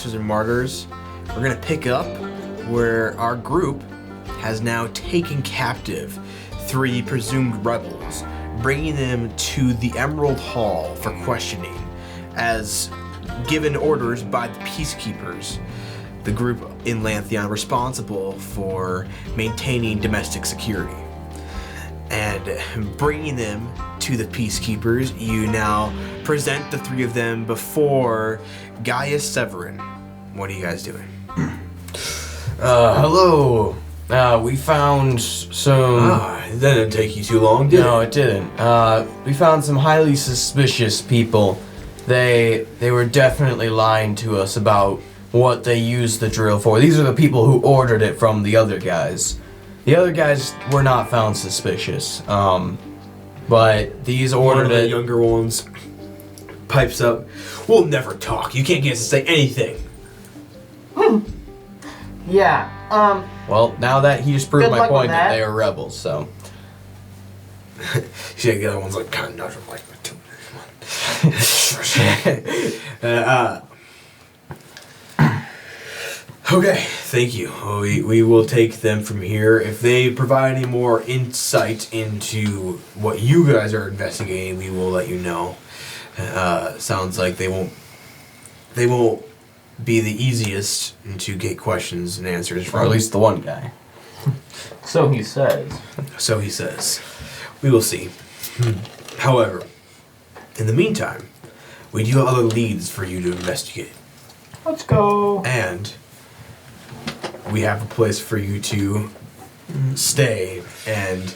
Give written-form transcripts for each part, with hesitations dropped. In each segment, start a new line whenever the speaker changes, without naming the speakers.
Masters and Martyrs. We're gonna pick up where our group has now taken captive 3 presumed rebels, bringing them to the Emerald Hall for questioning, as given orders by the Peacekeepers, the group in Lantheon responsible for maintaining domestic security. And bringing them to the Peacekeepers, you now present the 3 of them before Gaius Severin. What are you guys doing?
Hello. We found some...
That didn't take you too long, did it?
No, it didn't. We found some highly suspicious people. They were definitely lying to us about what they used the drill for. These are the people who ordered it from the other guys. The other guys were not found suspicious. But these ordered
One of the
it.
younger ones pipes up, "We'll never talk. You can't get us to say anything."
Yeah,
Well, now that he just proved
Good
my
luck with
point that
that.
they are rebels, so...
See, the other one's like kind of nudging, like, okay, thank you. We will take them from here. If they provide any more insight into what you guys are investigating, we will let you know. Sounds like they won't be the easiest to get questions and answers from.
Or at least the one guy.
so he says.
So he says. We will see. However, in the meantime, we do have other leads for you to investigate.
Let's go.
And we have a place for you to stay and...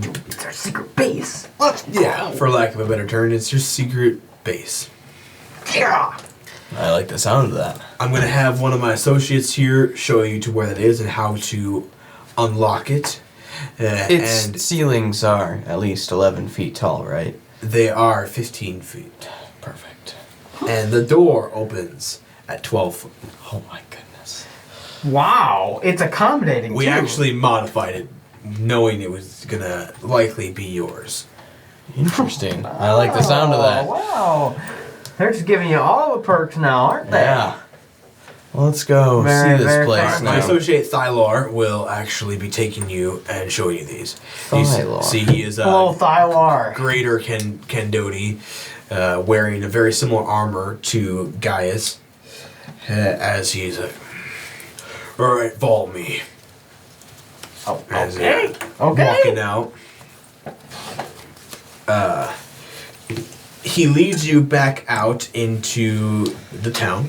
It's our secret base. Let's go.
Yeah, for lack of a better term, it's your secret base.
Yeah.
I like the sound of that.
I'm going to have one of my associates here show you to where that is and how to unlock it.
Its
And
ceilings are at least 11 feet tall, right?
they are 15 feet.
Perfect.
And the door opens at 12 feet.
Oh my goodness.
Wow, it's accommodating
We
too.
actually modified it, knowing it was going to likely be yours.
Interesting. I like the sound of that.
Wow. They're just giving you all the perks now, aren't they?
Yeah. Well, let's go
Very,
see this
very
place
fast.
My
now.
associate Thylar will actually be taking you and showing you these.
Thylar.
See, he is
Hello,
a
Thylar.
greater Kendoti, wearing a very similar armor to Gaius, as he's like, "All right, follow me."
Oh,
As
okay.
walking out. He leads you back out into the town.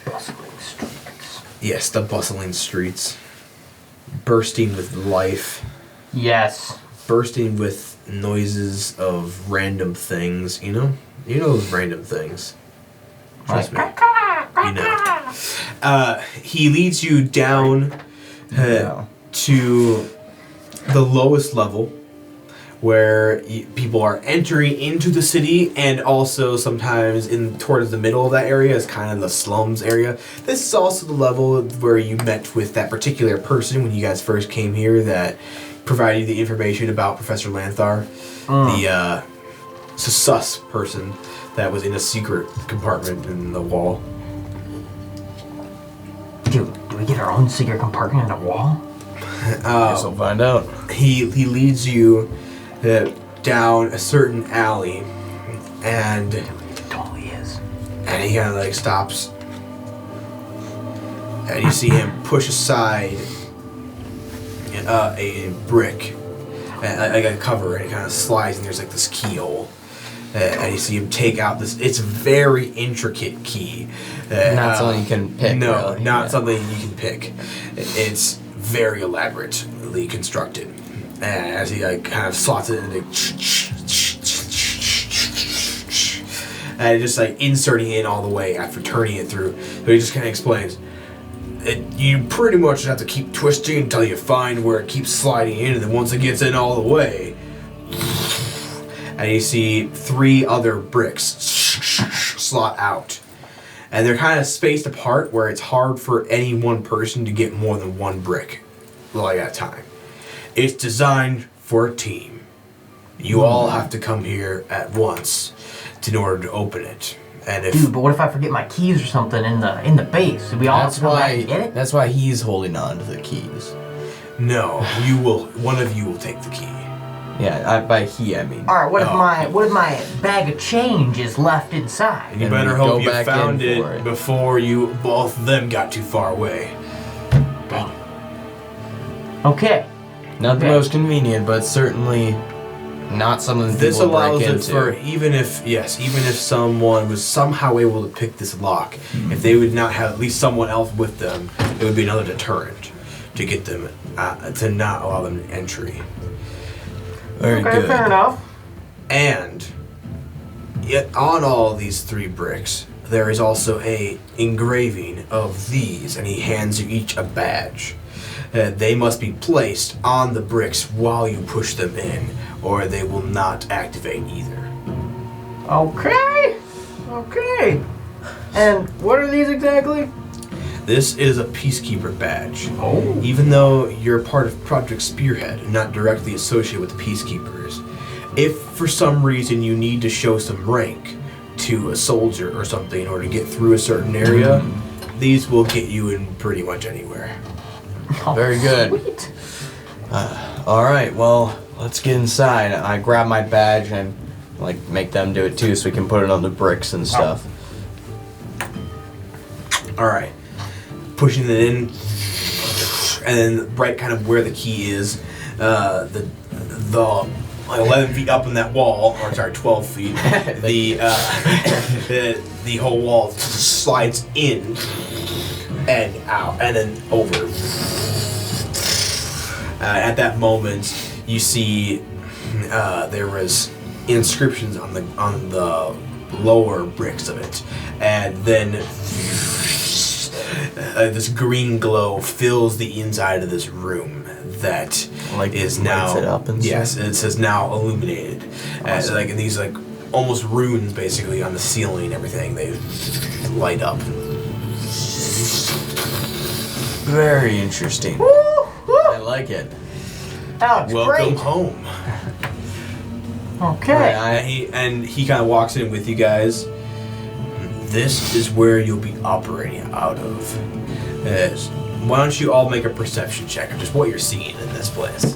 Bustling streets.
Yes, the bustling streets. Bursting with life.
Yes.
Bursting with noises of random things, you know? You know those random things. Trust me. You know. He leads you down
Yeah.
to the lowest level where people are entering into the city, and also sometimes in towards the middle of that area is kind of the slums area. This is also the level where you met with that particular person when you guys first came here that provided the information about Professor Lanthar, the sus person that was in a secret compartment in the wall.
Do we get our own secret compartment in the wall?
Guess we'll find out.
He leads you down a certain alley, and
It totally is.
and he kind of like stops, and you see him push aside a brick, like a cover, and it kind of slides, and there's like this keyhole. And you see him take out this. It's a very intricate key.
Not something you can pick.
No,
really.
not
Yeah.
something you can pick. It's very elaborately constructed. As he like kind of slots it in, and just like inserting it all the way after turning it through. So he just kind of explains. You pretty much have to keep twisting until you find where it keeps sliding in, and then once it gets in all the way, and you see 3 other bricks slot out. And they're kind of spaced apart where it's hard for any one person to get more than 1 brick like at a time. It's designed for a team. You all have to come here at once in order to open it. And if
Dude, but what if I forget my keys or something in the base? Do we all have to come back and get it?
That's why he's holding on to the keys.
no, you will. One of you will take the key.
Yeah, by he I mean.
All right. What if my bag of change is left inside?
And you
And
better
we
hope
go
you
back
found
in for
it
it.
before you both of them got too far away.
Dang it. Okay.
Not the
Okay.
most convenient, but certainly not something
This
people
allows
break
it
into.
for even if someone was somehow able to pick this lock, if they would not have at least someone else with them, it would be another deterrent to get them to not allow them entry.
Very
Okay,
good.
fair enough.
And yet on all these 3 bricks, there is also a engraving of these, and he hands you each a badge. They must be placed on the bricks while you push them in, or they will not activate either.
Okay. Okay. And what are these exactly?
This is a Peacekeeper badge.
Oh.
Even though you're part of Project Spearhead and not directly associated with the Peacekeepers, if for some reason you need to show some rank to a soldier or something or to get through a certain area, these will get you in pretty much anywhere.
Oh,
Very good.
Sweet.
All right, well, let's get inside. I grab my badge and like make them do it too, so we can put it on the bricks and stuff.
All right, pushing it in, and then right kind of where the key is, the like 11 feet up in that wall, or sorry, 12 feet. The whole wall slides in and out, and then over. At that moment, you see there was inscriptions on the lower bricks of it, and then this green glow fills the inside of this room that
Like
is
lights
now
it up and
yes,
stuff?
it says now illuminated.
Awesome.
Like these like almost runes basically on the ceiling and everything. They light up.
Very interesting.
Woo, woo.
I like it.
That looks
Welcome
great.
home.
Okay.
And he kind of walks in with you guys. This is where you'll be operating out of. Why don't you all make a perception check of just what you're seeing in this place?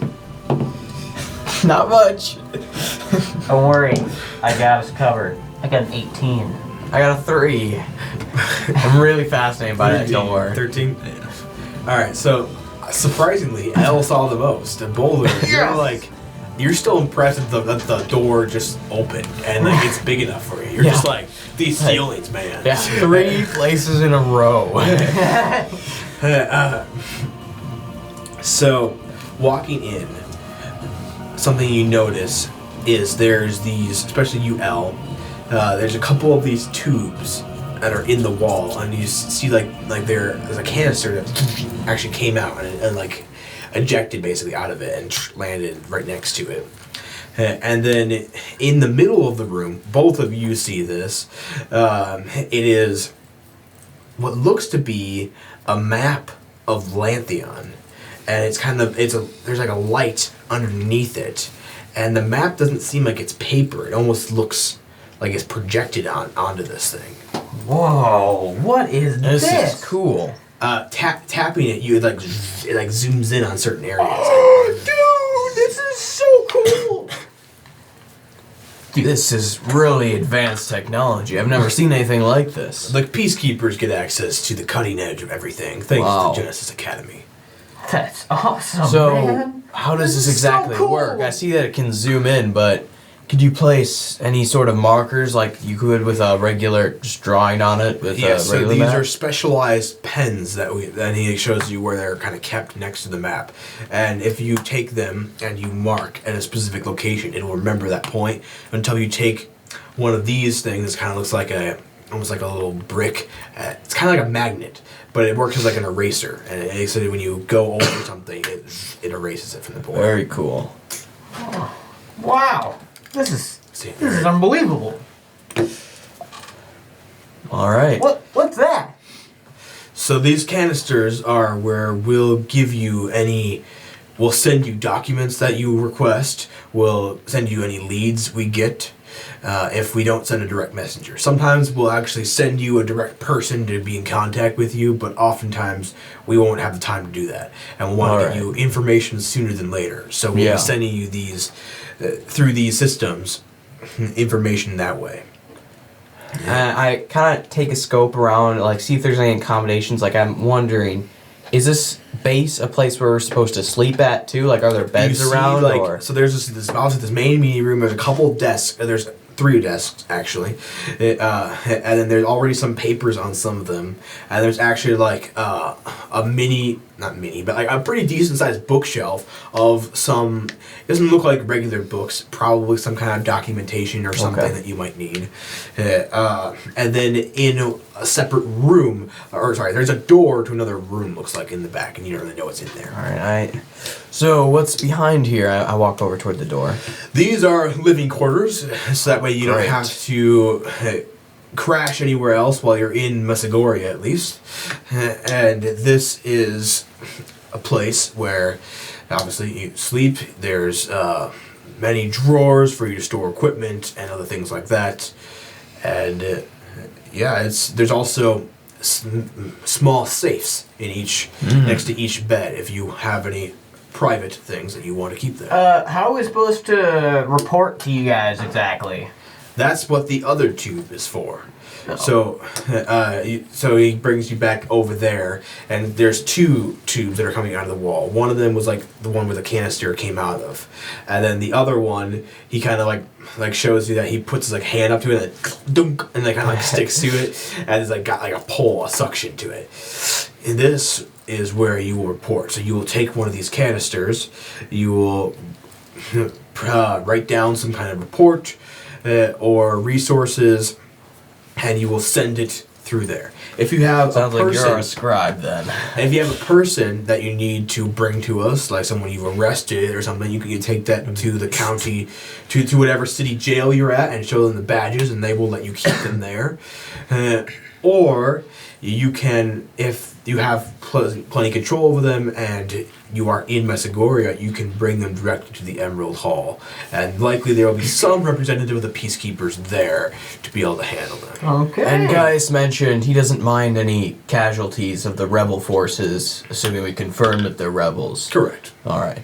Not much.
Don't worry. I got us covered. I got an 18.
I got a 3. I'm really fascinated by that. Don't worry.
13? All right, so surprisingly, Elle saw the most. And both of you, you're still impressed that the door just opened and like it's big enough for you. You're just like, these ceilings, man.
Yeah, 3 places in a row.
So, walking in, something you notice is there's these, especially you, Elle, there's a couple of these tubes that are in the wall, and you see like there's a canister that actually came out and like ejected basically out of it and landed right next to it. And then in the middle of the room, both of you see this. It is what looks to be a map of Lantheon, and it's there's like a light underneath it, and the map doesn't seem like it's paper. It almost looks like it's projected onto this thing.
Whoa, what is this?
This is cool.
Tapping it, it like zooms in on certain areas.
Oh, dude, this is so cool.
This is really advanced technology. I've never seen anything like this.
The Peacekeepers get access to the cutting edge of everything, thanks
Wow.
to Genesis Academy.
That's awesome,
So,
man.
how does this
is so
exactly
cool.
work? I see that it can zoom in, but could you place any sort of markers like you could with a regular, just drawing on it with a
So
regular
these
map?
are specialized pens that he shows you where they're kind of kept next to the map. And if you take them and you mark at a specific location, it will remember that point until you take one of these things. It kind of looks like almost like a little brick. It's kind of like a magnet, but it works as like an eraser. And so when you go over something, it erases it from the board.
Very cool.
Wow, this is unbelievable.
All right.
What's that?
So these canisters are where we'll send you documents that you request, we'll send you any leads we get, if we don't send a direct messenger. Sometimes we'll actually send you a direct person to be in contact with you, but oftentimes we won't have the time to do that. And we want to get you information sooner than later. So we'll be sending you these, through these systems, information that way.
And I kind of take a scope around, like, see if there's any accommodations. Like, I'm wondering, is this base a place where we're supposed to sleep at, too? Like, are there beds around? Or?
So there's this obviously this main meeting room. There's a couple of desks. There's 3 desks, actually. And then there's already some papers on some of them. And there's actually, like, a not mini, but like a pretty decent-sized bookshelf of some... It doesn't look like regular books. Probably some kind of documentation or something that you might need. And then in a separate room... there's a door to another room, looks like, in the back. And you don't really know what's in there.
All right. So what's behind here? I walk over toward the door.
These are living quarters, so that way you don't have to crash anywhere else while you're in Masagoria, at least. And this is a place where, obviously, you sleep. There's many drawers for you to store equipment and other things like that. And there's also small safes in each next to each bed if you have any private things that you want to keep there.
How are we supposed to report to you guys exactly?
That's what the other tube is for. So he brings you back over there, and there's 2 tubes that are coming out of the wall. One of them was like the one where the canister came out of, and then the other one he kind of like shows you that he puts his like hand up to it and dunk, and kind of like sticks to it, and it's like got like a pull, a suction to it. And this is where you will report. So you will take one of these canisters, you will write down some kind of report or resources, and you will send it through there. If you have
Sounds
a person,
like you're a scribe then.
if you have a person that you need to bring to us, like someone you've arrested or something, you can take that to the county, to whatever city jail you're at, and show them the badges, and they will let you keep them there. Or you can, if you have plenty control over them and you are in Masagoria, you can bring them directly to the Emerald Hall. And likely there will be some representative of the Peacekeepers there to be able to handle them.
Okay.
And Gaius mentioned he doesn't mind any casualties of the rebel forces, assuming we confirm that they're rebels.
Correct.
All right.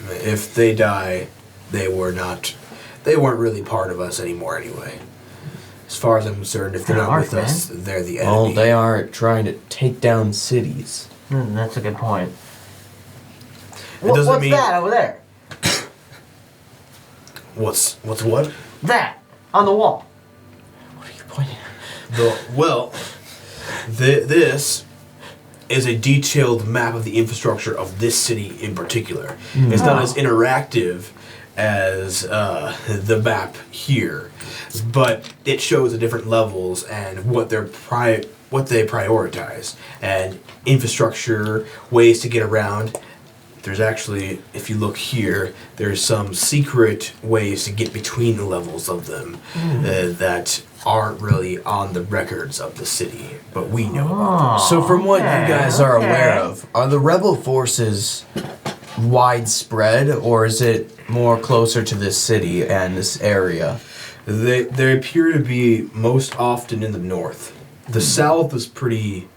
If they die, they weren't really part of us anymore anyway. As far as I'm concerned, if they're not with us, they're the enemy.
Well, they are trying to take down cities.
That's a good point.
What's
that over there?
What's what?
That on the wall.
What are you pointing at?
This is a detailed map of the infrastructure of this city in particular. It's not as interactive as the map here, but it shows the different levels and what they prioritize, and infrastructure, ways to get around. There's actually, if you look here, there's some secret ways to get between the levels of them that aren't really on the records of the city, but we know about them.
So from what you guys are aware of, are the rebel forces widespread, or is it more closer to this city and this area?
They appear to be most often in the north. The south is pretty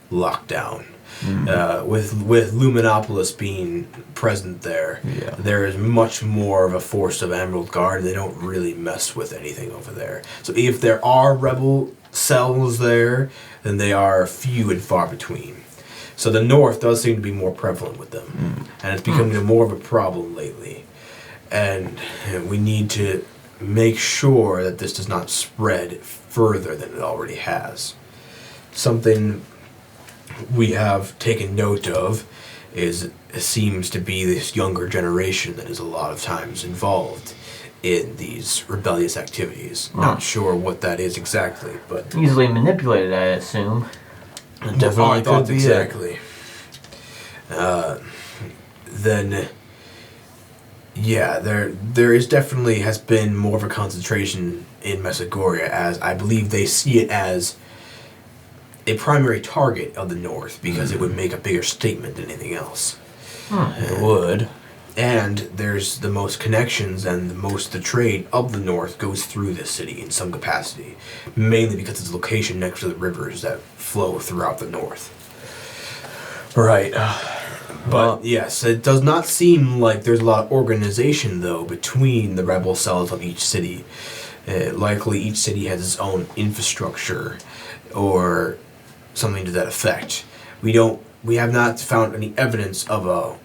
locked down. With Luminopolis being present there, there is much more of a force of Emerald Guard. They don't really mess with anything over there. So if there are rebel cells there, then they are few and far between. So the north does seem to be more prevalent with them, and it's becoming more of a problem lately. And we need to make sure that this does not spread further than it already has. Something we have taken note of seems to be this younger generation that is a lot of times involved in these rebellious activities. Not sure what that is exactly, but
Easily manipulated, I assume.
Definitely could be
exactly. Then, yeah, there is definitely has been more of a concentration in Masagoria, as I believe they see it as a primary target of the North because it would make a bigger statement than anything else.
It would.
And there's the most connections and the trade of the north goes through this city in some capacity, mainly because it's location next to the rivers that flow throughout the north.
Right.
But yes, it does not seem like there's a lot of organization though between the rebel cells of each city. Likely each city has its own infrastructure or something to that effect. We have not found any evidence of a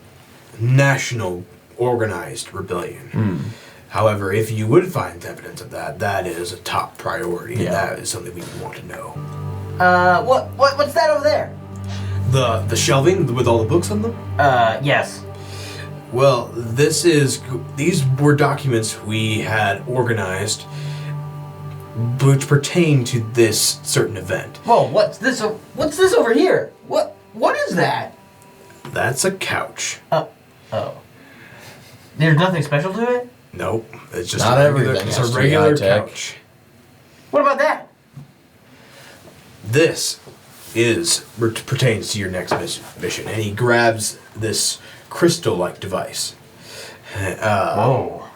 national organized rebellion. However, if you would find evidence of that, that is a top priority, and that is something we would want to know.
What's that over there?
The shelving with all the books on them?
Yes.
Well, these were documents we had organized which pertain to this certain event.
Whoa, what's this over here? What is that?
That's a couch.
Oh. There's nothing special to it?
Nope, it's just
Not
a regular,
everything
it's
has
a
to be
regular
high-tech.
couch.
What about that?
This pertains to your next mission, and he grabs this crystal-like device.
Whoa.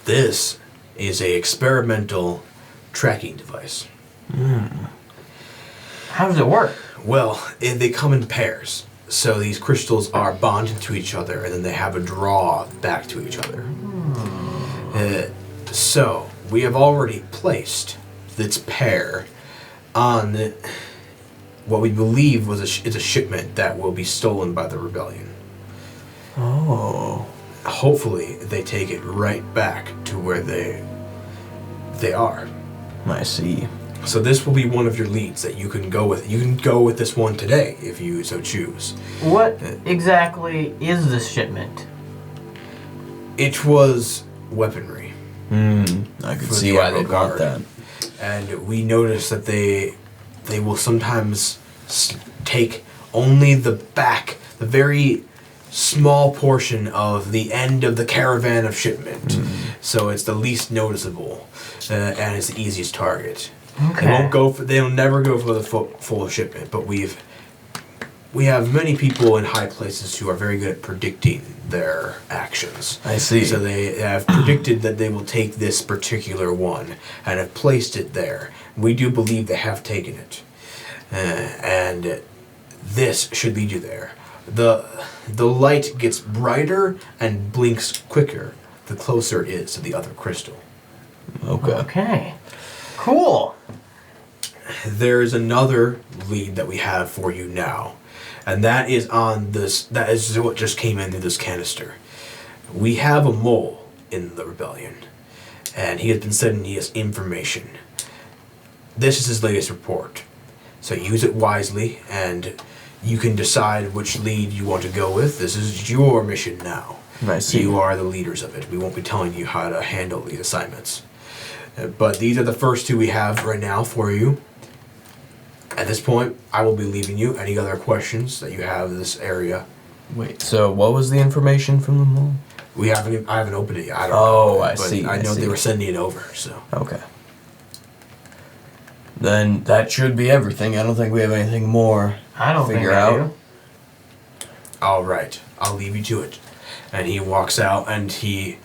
This is a experimental tracking device.
How does it work?
Well, they come in pairs. So these crystals are bonded to each other, and then they have a draw back to each other. So we have already placed this pair on what we believe is a shipment that will be stolen by the rebellion.
Oh.
Hopefully, they take it right back to where they are.
I see.
So this will be one of your leads that you can go with. You can go with this one today if you so choose.
What exactly is this shipment?
It was weaponry.
I could
For
see
the
why they'd
Arrow
want
Guard.
that.
And we noticed that they will sometimes take only the very small portion of the end of the caravan of shipment. So it's the least noticeable, and it's the easiest target.
Okay.
They'll never go for the full shipment, but we have many people in high places who are very good at predicting their actions.
I see.
So they have predicted that they will take this particular one and have placed it there. We do believe they have taken it. And this should lead you there. The light gets brighter and blinks quicker the closer it is to the other crystal.
Okay. Cool.
There is another lead that we have for you now, and that is on this. That is what just came into this canister. We have a mole in the rebellion, and he has been sending us information. This is his latest report, so use it wisely, and you can decide which lead you want to go with. This is your mission now.
I see.
You are the leaders of it. We won't be telling you how to handle these assignments. But these are the first two we have right now for you. At this point, I will be leaving you. Any other questions that you have in this area?
Wait, so what was the information from the mall?
I haven't opened it yet. I don't
Oh,
know.
I
But
see,
I
I
know
see.
they were sending it over, so.
Okay. Then that should be everything. I don't think we have anything more
I don't
to
think
figure
I
out.
do.
All right, I'll leave you to it. And he walks out, and he's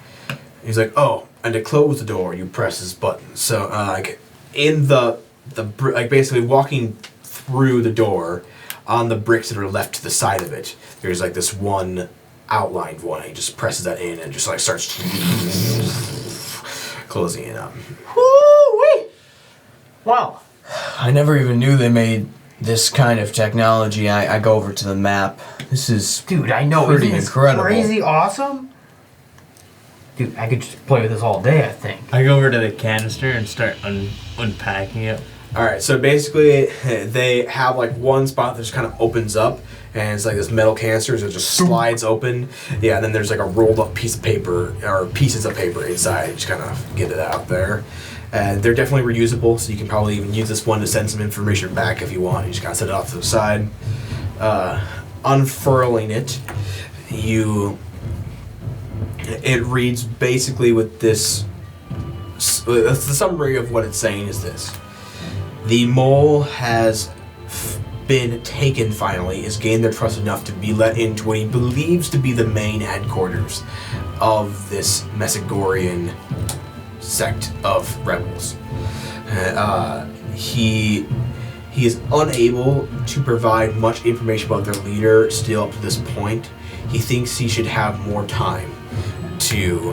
like, oh, and to close the door, you press this button. So, like, in basically walking through the door, on the bricks that are left to the side of it, there's like this one outlined one. He just presses that in and just like starts closing it up.
Woo-wee! Wow.
I never even knew they made this kind of technology. I go over to the map. This is
Dude, I know.
pretty
Isn't this
incredible.
crazy awesome? Dude, I could just play with this all day, I think.
I go over to the canister and start unpacking it.
All right, so basically they have like one spot that just kind of opens up, and it's like this metal canister, so it just slides open. Yeah, and then there's like a rolled up piece of paper or pieces of paper inside. Just kind of get it out there. And they're definitely reusable, so you can probably even use this one to send some information back if you want. You just kind of set it off to the side. Unfurling it, it reads basically with this. The summary of what it's saying is this: the mole has been taken finally, has gained their trust enough to be let into what he believes to be the main headquarters of this Mesogorian sect of rebels. He is unable to provide much information about their leader still up to this point. He thinks he should have more time to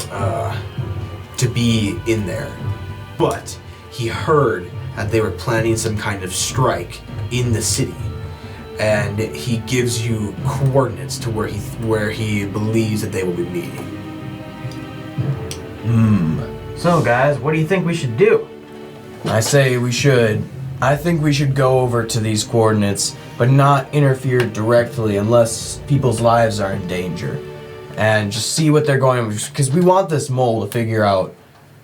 be in there. But he heard that they were planning some kind of strike in the city, and he gives you coordinates to where he believes that they will be meeting.
So guys, what do you think we should do?
I think we should go over to these coordinates, but not interfere directly unless people's lives are in danger. And just see what they're going, because we want this mole to figure out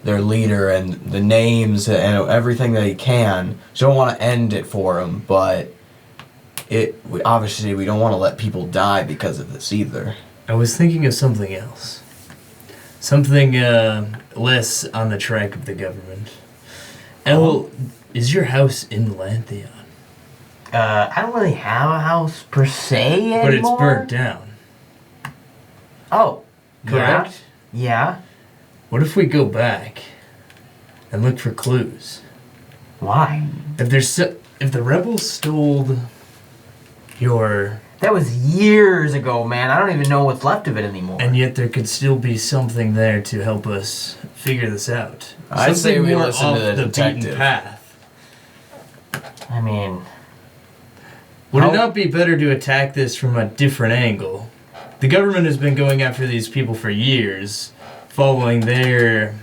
their leader and the names and everything that he can. So don't want to end it for him, but obviously we don't want to let people die because of this either.
I was thinking of something else. Something less on the track of the government. El, is your house in Lantheon?
I don't really have a house per se anymore.
But it's burnt down.
Oh,
Correct?
Yeah.
What if we go back and look for clues?
Why?
If the rebels stole your...
That was years ago, man. I don't even know what's left of it anymore.
And yet there could still be something there to help us figure this out.
I'd say
Something
we
more
listen
off
to the
beaten
detective.
path.
I mean,
Would it not be better to attack this from a different angle? The government has been going after these people for years. Following their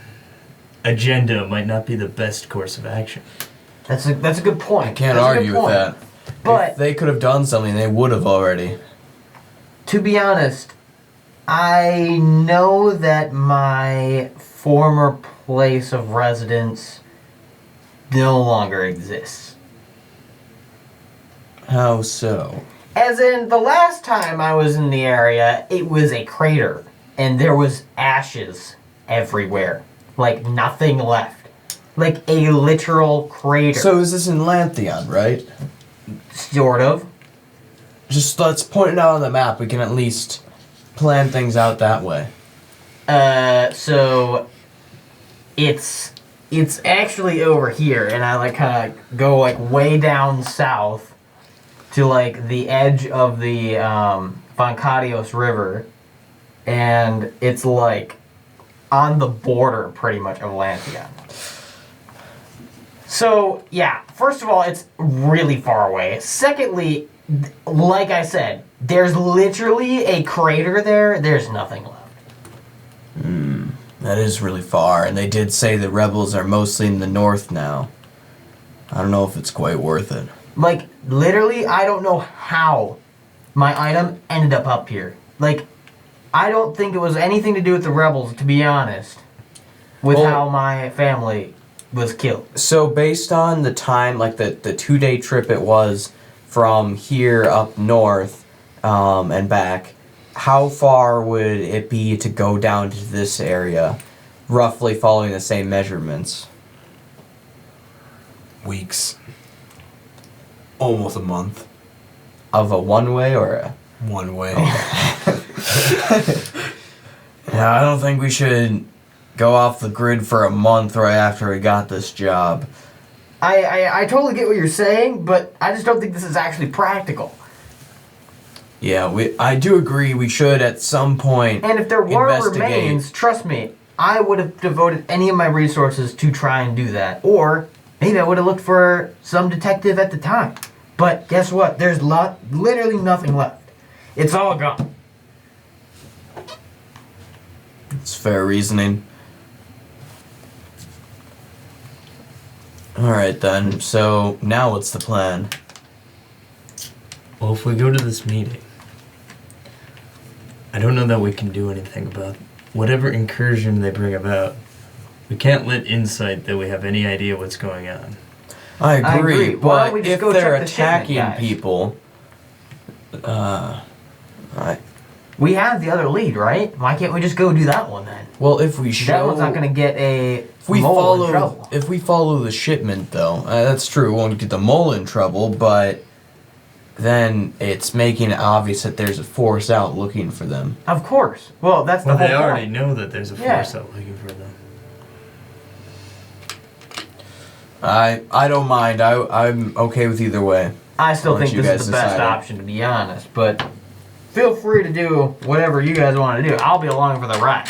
agenda might not be the best course of action.
that's a good point.
I can't
That's a good
argue with
point.
that.
But
If they could have done something, they would have already.
to be honest, I know that my former place of residence no longer exists.
How so?
As in, the last time I was in the area, it was a crater, and there was ashes everywhere. Like, nothing left. Like, a literal crater.
So is this in Lantheon, right?
Sort of.
Just let's point it out on the map. We can at least plan things out that way.
So it's actually over here, and I kind of go way down south to the edge of the Vancadios River, and it's on the border pretty much of Lantheon. So yeah, first of all, it's really far away. Secondly, like I said, there's literally a crater there. There's nothing left.
That is really far, and they did say the rebels are mostly in the north now. I don't know if it's quite worth it.
Literally, I don't know how my item ended up here. I don't think it was anything to do with the rebels, to be honest, with how my family was killed.
So based on the time, the 2-day trip it was from here up north and back, how far would it be to go down to this area, roughly following the same measurements?
Weeks. Almost a month.
Of a one-way or a...
One way.
Yeah, I don't think we should go off the grid for a month right after we got this job.
I totally get what you're saying, but I just don't think this is actually practical.
Yeah, I do agree we should at some point
And if there were
investigate.
remains, trust me, I would have devoted any of my resources to try and do that. Or maybe I would have looked for some detective at the time. But guess what? There's literally nothing left. It's all gone.
It's fair reasoning. Alright then, so now what's the plan?
Well, if we go to this meeting, I don't know that we can do anything about whatever incursion they bring about. We can't let insight that we have any idea what's going on.
I agree,
Why don't
but
we just
if
go
they're
check the shipment,
attacking
guys?
people,
We have the other lead, right? Why can't we just go do that one then?
well, if we show,
That one's not going to get a
if we
mole in trouble.
follow, if we follow the shipment, though, that's true. We won't get the mole in trouble, but then it's making it obvious that there's a force out looking for them.
Of course. Well, that's the
Well,
whole
they already
point.
know that there's a force out looking for them.
I don't mind. I'm okay with either way.
I still
Once
think
you
this
guys
is the best
decide.
option, to be honest. But feel free to do whatever you guys want to do. I'll be along for the ride.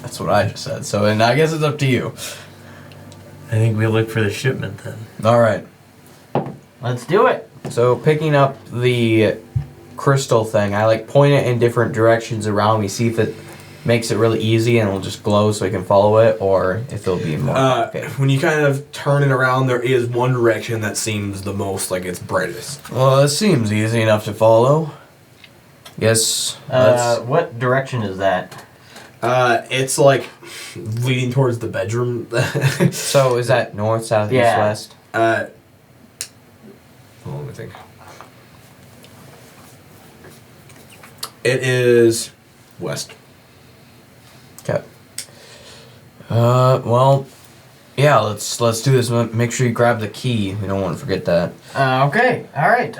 That's what I just said. So, and I guess it's up to you.
I think we look for the shipment then.
All right.
Let's do it. So
Picking up the crystal thing, I like point it in different directions around me, see if it makes it really easy and it'll just glow so I can follow it, or if it'll be more. Okay.
When you kind of turn it around, there is one direction that seems the most like it's brightest.
Well, it seems easy enough to follow. Yes. Let's.
what direction is that?
It's like leading towards the bedroom.
So is that north, south, east,
Yeah.
west?
Hold on, let me think. It is west.
Okay. Well, yeah. Let's do this. Make sure you grab the key. We don't want to forget that.
Okay. All right.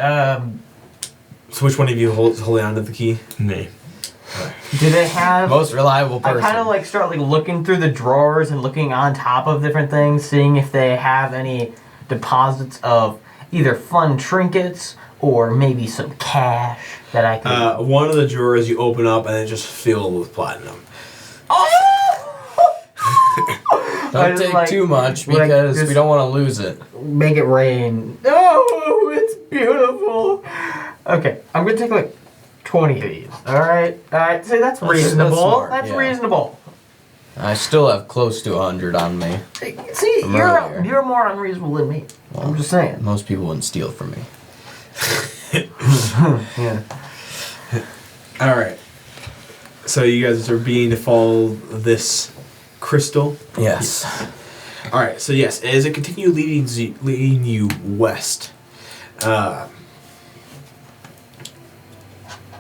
So which one of you holding onto the key?
Me.
Do they have?
Most reliable
I
person.
kind of like start like looking through the drawers and looking on top of different things, seeing if they have any deposits of either fun trinkets or maybe some cash that I can.
One of the drawers you open up and it's just filled with platinum.
I
Don't
just,
take
like,
too much
like,
because
just
we don't want to lose it.
Make it rain. Oh, it's beautiful. Okay, I'm gonna take like 20 of these. All right. See, that's reasonable.
smart,
That's
yeah.
reasonable.
I still have close to 100 on me.
See,
From earlier.
you're more unreasonable than me. I'm just saying.
Most people wouldn't steal from me.
Yeah.
All right. So you guys are being to follow this crystal.
Yes.
All right. So yes, as it continues leading you west,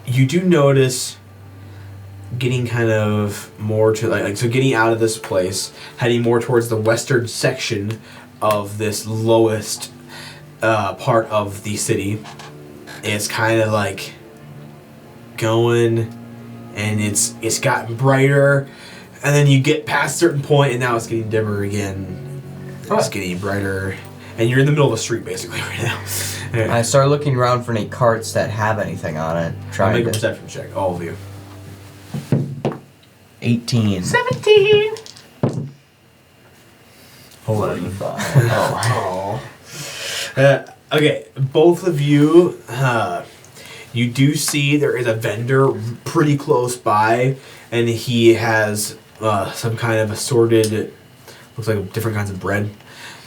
you do notice getting kind of more to like so getting out of this place, heading more towards the western section of this lowest part of the city. It's kind of like going, and it's gotten brighter, and then you get past a certain point, and now it's getting dimmer again. It's getting brighter, and you're in the middle of the street basically right now.
I start looking around for any carts that have anything on it.
I'll
Trying
make a
to.
perception check, all of you.
18.
17.
Hold on.
Oh.
Okay, both of you, you do see there is a vendor pretty close by, and he has some kind of assorted, looks like different kinds of bread.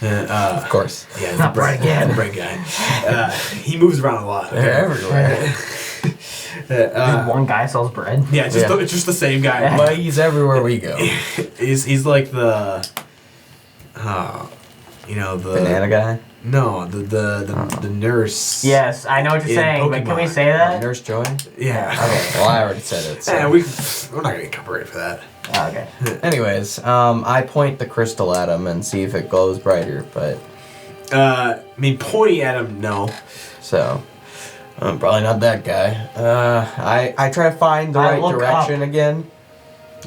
Of course.
Yeah, it's
Not
the bread,
bread again.
the bread guy. He moves around a lot.
They're everywhere.
One guy sells bread.
Yeah, it's just the same guy.
But he's everywhere we go.
He's like the, you know, the
Banana guy?
No, the nurse.
Yes, I know what you're
In
saying, but can we
Pokemon.
say that?
Nurse Joy?
Yeah.
Okay, well, I already said it. So.
Yeah, we're not gonna get copyrighted for that.
Oh, okay.
Anyways, I point the crystal at him and see if it glows brighter, but.
I mean, pointing at him, no.
So. I'm probably not that guy. I try to find the
I
right
look
direction
up.
again.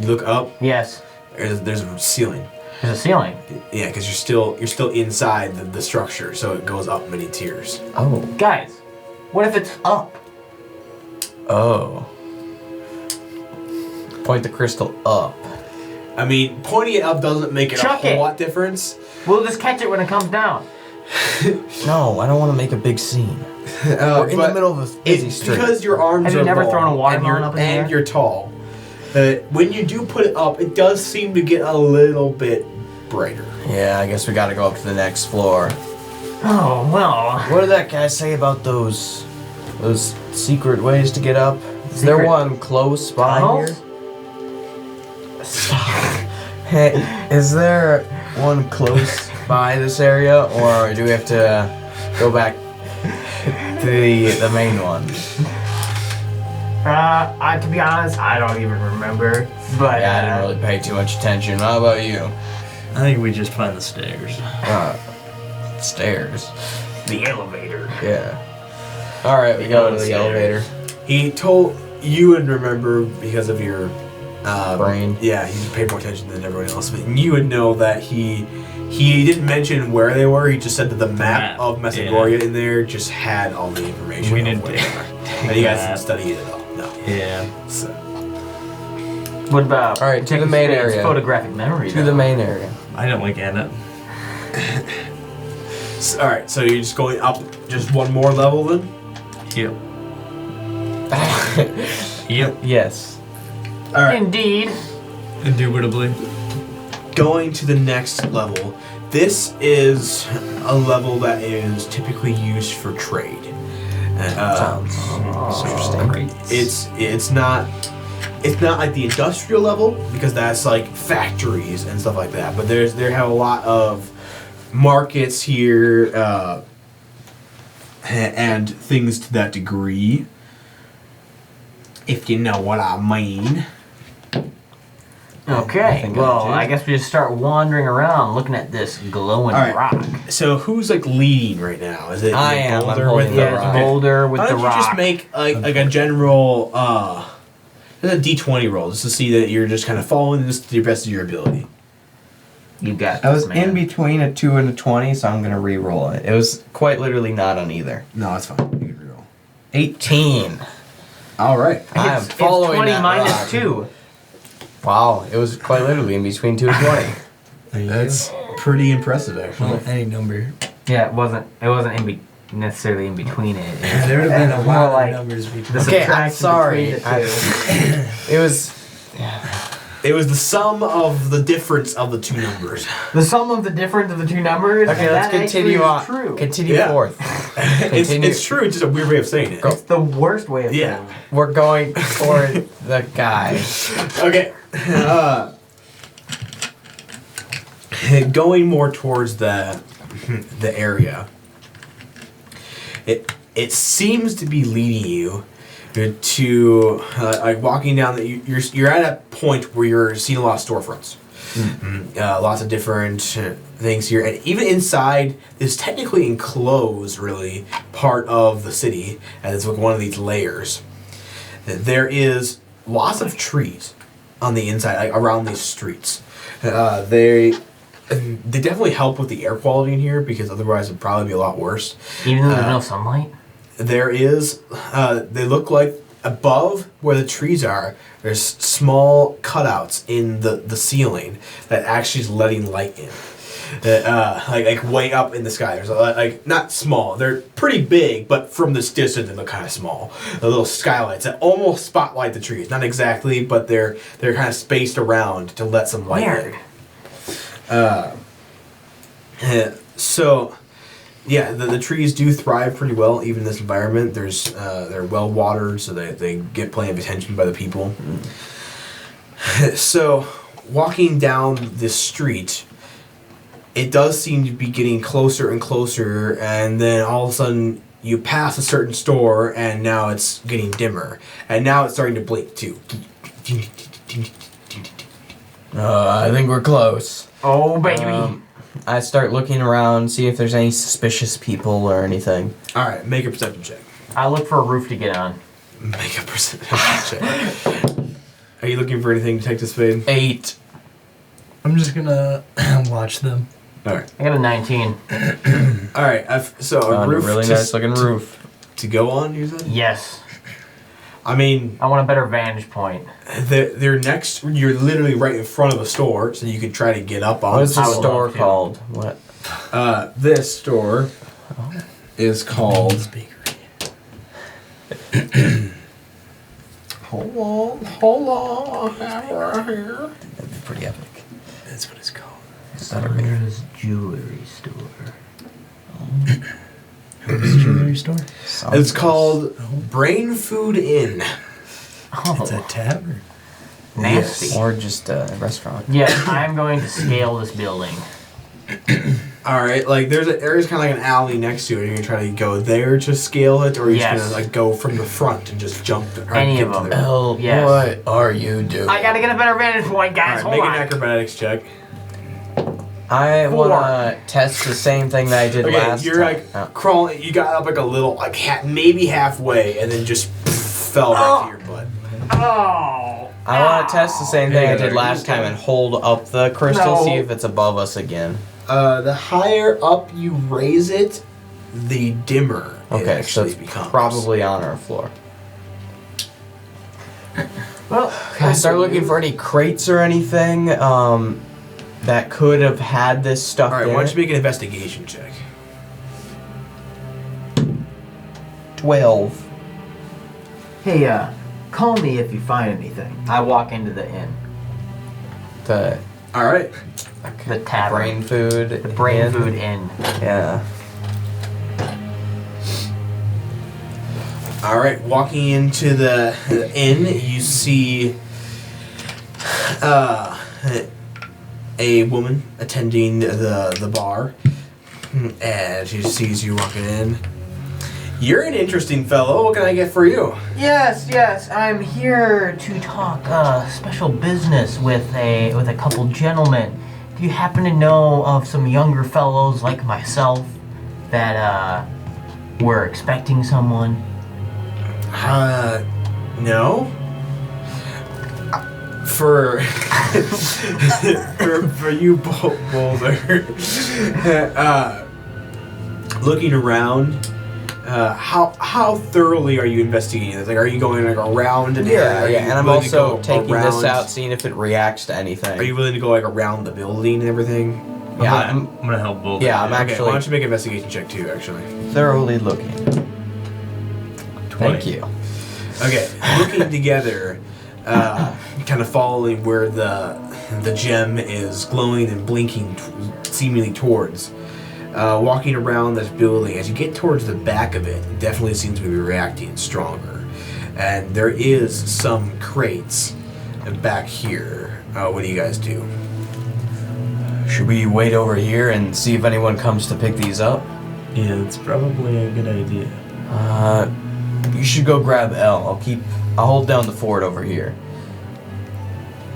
You look up.
Yes.
There's a ceiling.
There's a ceiling.
Yeah, because you're still inside the structure, so it goes up many tiers.
Oh.
Guys, what if it's up?
Oh. Point the crystal up.
I mean, pointing it up doesn't make it
Chuck
a whole
it.
lot difference.
We'll just catch it when it comes down.
No, I don't want to make a big scene. We're in the
But
middle of a busy
it's
street.
because your arms
Have
are
you never
long
thrown a watermelon
and
up in the air?
and you're tall. When you do put it up, it does seem to get a little bit brighter.
Yeah, I guess we gotta go up to the next floor.
Oh, well.
What did that guy say about those secret ways to get up? Is there
Secret
one close by
tunnels?
here? Hey, is there one close by this area, or do we have to go back to the main one?
To be honest, I don't even remember. But
Yeah, I didn't really pay too much attention. How about you?
I think we just find the stairs.
Stairs.
The elevator.
Yeah. All right, we go to the elevator.
He told you would remember because of your
Brain.
Yeah, he paid more attention than everyone else, but you would know that he didn't mention where they were. He just said that the map of Messegoria in there just had all the information.
We
of
didn't
where
do
they were. And you guys didn't study it at all. No.
Yeah.
So,
What about?
All right, to the main area.
Photographic memory.
To the main area.
I don't like Anna.
all right, so you're just going up just one more level then?
Yep. Yep.
Yes.
All right.
Indeed.
Indubitably.
Going to the next level. This is a level that is typically used for trade.
Sounds interesting.
It's not like the industrial level because that's like factories and stuff like that. But there have a lot of markets here and things to that degree. If you know what I mean.
Okay, well, I guess we just start wandering around looking at this glowing
All right.
rock.
So who's like leading right now? Is it
I am. I'm
Boulder
holding
with
the
the
rock.
Boulder with
Why
the
don't you
rock.
just make like a general a D20 roll just to see that you're just kind of following this to the best of your ability.
You got
I was
this, man.
in between a 2 and a 20, so I'm gonna re-roll it. It was quite literally not on either.
No, that's fine. You can reroll.
18.
All right.
I'm
It's
following
20
that
minus
rock.
2.
Wow, it was quite literally in between 2 and 20.
That's pretty impressive, actually.
Well, any number.
Yeah, it wasn't necessarily in between it.
There would have been a
More
lot
like
of numbers between.
The
Okay, I'm
subtraction
sorry.
between the two.
It was.
It was the sum of the difference of the two numbers.
The sum of the difference of the two numbers.
Okay,
and
let's
that
continue
actually
on.
is true.
Continue
Yeah.
forth. Continue.
It's true. It's just a weird way of saying it.
Go.
It's the worst way of
Yeah.
saying it.
We're going for the guy.
Okay. Going more towards the area. It seems to be leading you to like walking down. You're at a point where you're seeing a lot of storefronts. Lots of different things here, and even inside this technically enclosed, really part of the city, and it's like one of these layers. There is lots of trees on the inside, like around these streets. They definitely help with the air quality in here because otherwise it'd probably be a lot worse.
Even though there's no sunlight.
There is, they look like above where the trees are, there's small cutouts in the ceiling that actually is letting light in. Like way up in the sky. There's like not small. They're pretty big, but from this distance they look kind of small. The little skylights that almost spotlight the trees. Not exactly, but they're kind of spaced around to let some light in. So. Yeah, the trees do thrive pretty well, even in this environment. They're well watered, so they get plenty of attention by the people. So, walking down this street, it does seem to be getting closer and closer, and then all of a sudden you pass a certain store, and now it's getting dimmer, and now it's starting to blink too.
I think we're close.
Oh, baby.
I start looking around, see if there's any suspicious people or anything.
All right, make a perception check.
I look for a roof to get on.
Make a perception check. Are you looking for anything, Detective Spade?
8.
I'm just gonna watch them.
All right.
I got a 19.
All right. So a
On a
roof,
really nice looking roof.
to go on. You said?
Yes.
I mean,
I want a better vantage point.
they're next. You're literally right in front of the store, so you could try to get up on.
What is the
I would
store
love to.
called? What?
This store is called. Hold on. Here.
That'd be pretty epic.
That's what it's called.
Summer's Jewelry Store.
Who's the jewelry store?
It's called Brain Food Inn.
Oh,
It's a tavern.
nasty.
Or just a restaurant.
Yes, I'm going to scale this building.
All right, like there's kind of like an alley next to it. You're gonna try to go there to scale it, or you're
Yes.
just gonna like go from the front and just jump.
Any
get
of
to
them.
there.
Hell,
Yes.
what are you doing?
I gotta get a better vantage point, guys.
All right,
Hold
make
on.
an acrobatics check.
I
4.
wanna test the same thing that I did
Okay,
last
you're
time.
like crawling. You got up like a little, like maybe halfway, and then just fell right to your butt.
Oh.
I want to test the same thing I
Hey,
did
are
last
you
time and hold up the crystal,
No.
see if it's above us again.
The higher up you raise it, the dimmer it
Okay, so
actually
it's
becomes.
probably on our floor.
Well,
Can I start looking for any crates or anything that could have had this stuff
All right,
in
why don't
it?
you make an investigation check?
12.
hey, call me if you find anything. I walk into the inn.
The
All right.
The tavern.
brain food.
The brain
inn.
food inn.
Yeah.
All right, walking into the inn, you see a woman attending the bar, and she sees you walking in. You're an interesting fellow. What can I get for you?
Yes, I'm here to talk special business with a couple gentlemen. Do you happen to know of some younger fellows like myself that were expecting someone?
No. For for you, Boulder. Looking around. How thoroughly are you investigating this? Like, are you going like around an area?
And I'm also taking this out, seeing if it reacts to anything.
Are you willing to go like around the building and everything?
Yeah,
I'm gonna help both.
Yeah, I'm
Okay,
actually
why don't you make an investigation check too? Actually.
thoroughly looking.
20.
Thank you.
Okay, looking together, kind of following where the gem is glowing and blinking, seemingly towards. Walking around this building, as you get towards the back of it, it definitely seems to be reacting stronger. And there is some crates back here. What do you guys do?
Should we wait over here and see if anyone comes to pick these up?
Yeah, that's probably a good idea.
You should go grab L. I'll hold down the fort over here.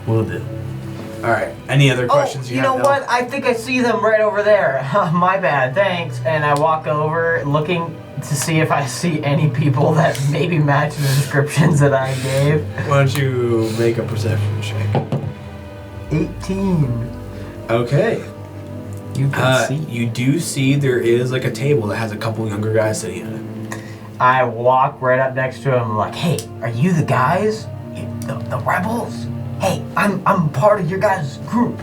Will do.
All right. Any other questions
you
have?
know
Nell?
what? I think I see them right over there. My bad, thanks. And I walk over looking to see if I see any people that maybe match the descriptions that I gave.
Why don't you make a perception check?
18.
Okay.
You can see.
You do see there is like a table that has a couple younger guys sitting at it.
I walk right up next to him like, hey, are you the guys? The rebels? Hey, I'm part of your guys' group.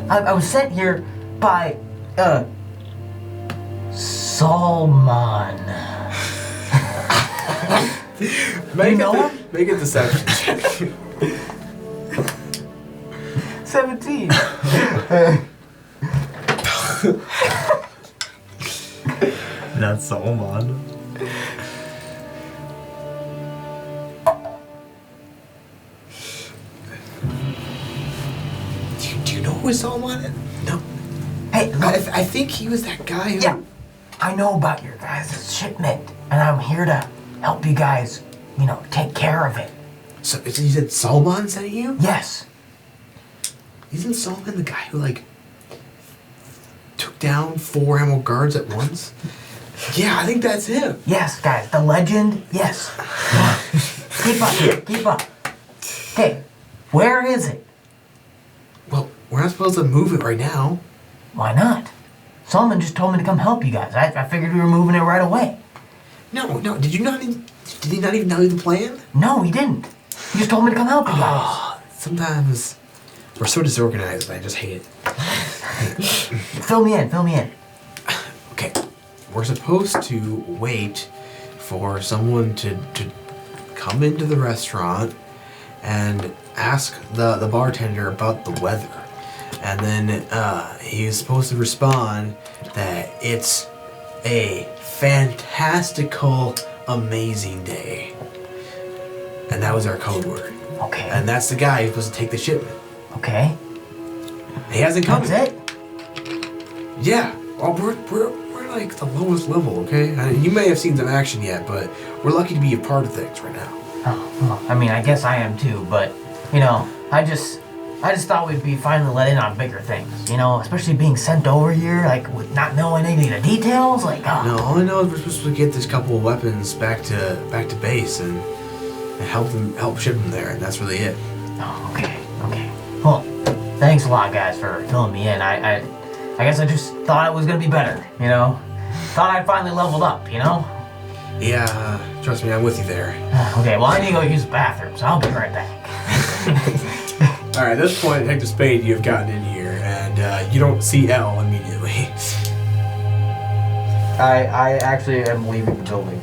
I was sent here by, Salman.
Make a deception check.
17.
Not Solomon.
Do you know who Salman is? No.
Hey, look,
I think he was that guy who...
yeah, I know about your guys' shipment, and I'm here to help you guys, take care of it.
So you said Salman sent you?
Yes.
Isn't Salman the guy who like took down 4 animal guards at once? Yeah, I think that's him.
Yes, guys, the legend, yes. Keep up. Hey, where is it?
Well, we're not supposed to move it right now.
Why not? Solomon just told me to come help you guys. I figured we were moving it right away.
No. Did he not even tell you the plan?
No, he didn't. He just told me to come help you guys.
Sometimes we're so disorganized. I just hate it.
Fill me in.
Okay, we're supposed to wait for someone to come into the restaurant and ask the bartender about the weather. And then he's supposed to respond that it's a fantastical, amazing day. And that was our code word.
Okay.
And that's the guy who's supposed to take the shipment.
Okay.
He hasn't come.
That's it?
Yeah. Well, we're like the lowest level, okay? You may have seen some action yet, but we're lucky to be a part of things right now.
Oh, well, I mean, I guess I am too, but, I just thought we'd be finally let in on bigger things, you know, especially being sent over here, like, with not knowing any of the details, like,
No, all I know is we're supposed to get this couple of weapons back to base and help ship them there, and that's really it.
Oh, okay. Well, thanks a lot, guys, for filling me in. I guess I just thought it was gonna be better, you know? Thought I'd finally leveled up, you know?
Yeah, trust me, I'm with you there.
Okay, well, I need to go use the bathroom, so I'll be right back.
Alright, at this point, Detective Spade, you've gotten in here, and you don't see Elle immediately.
I actually am leaving the building.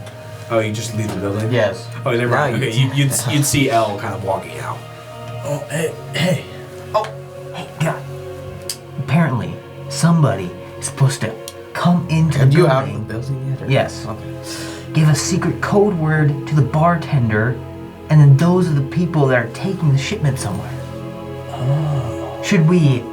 Oh, you just leave the building?
Yes.
Oh, never mind. Okay, you'd see Elle kind of walking out.
Oh, hey.
Oh, hey, God. Apparently, somebody is supposed to come into the
Are you
building.
out of the building yet? Or?
Yes.
Okay.
Give a secret code word to the bartender, and then those are the people that are taking the shipment somewhere.
Oh.
Should we...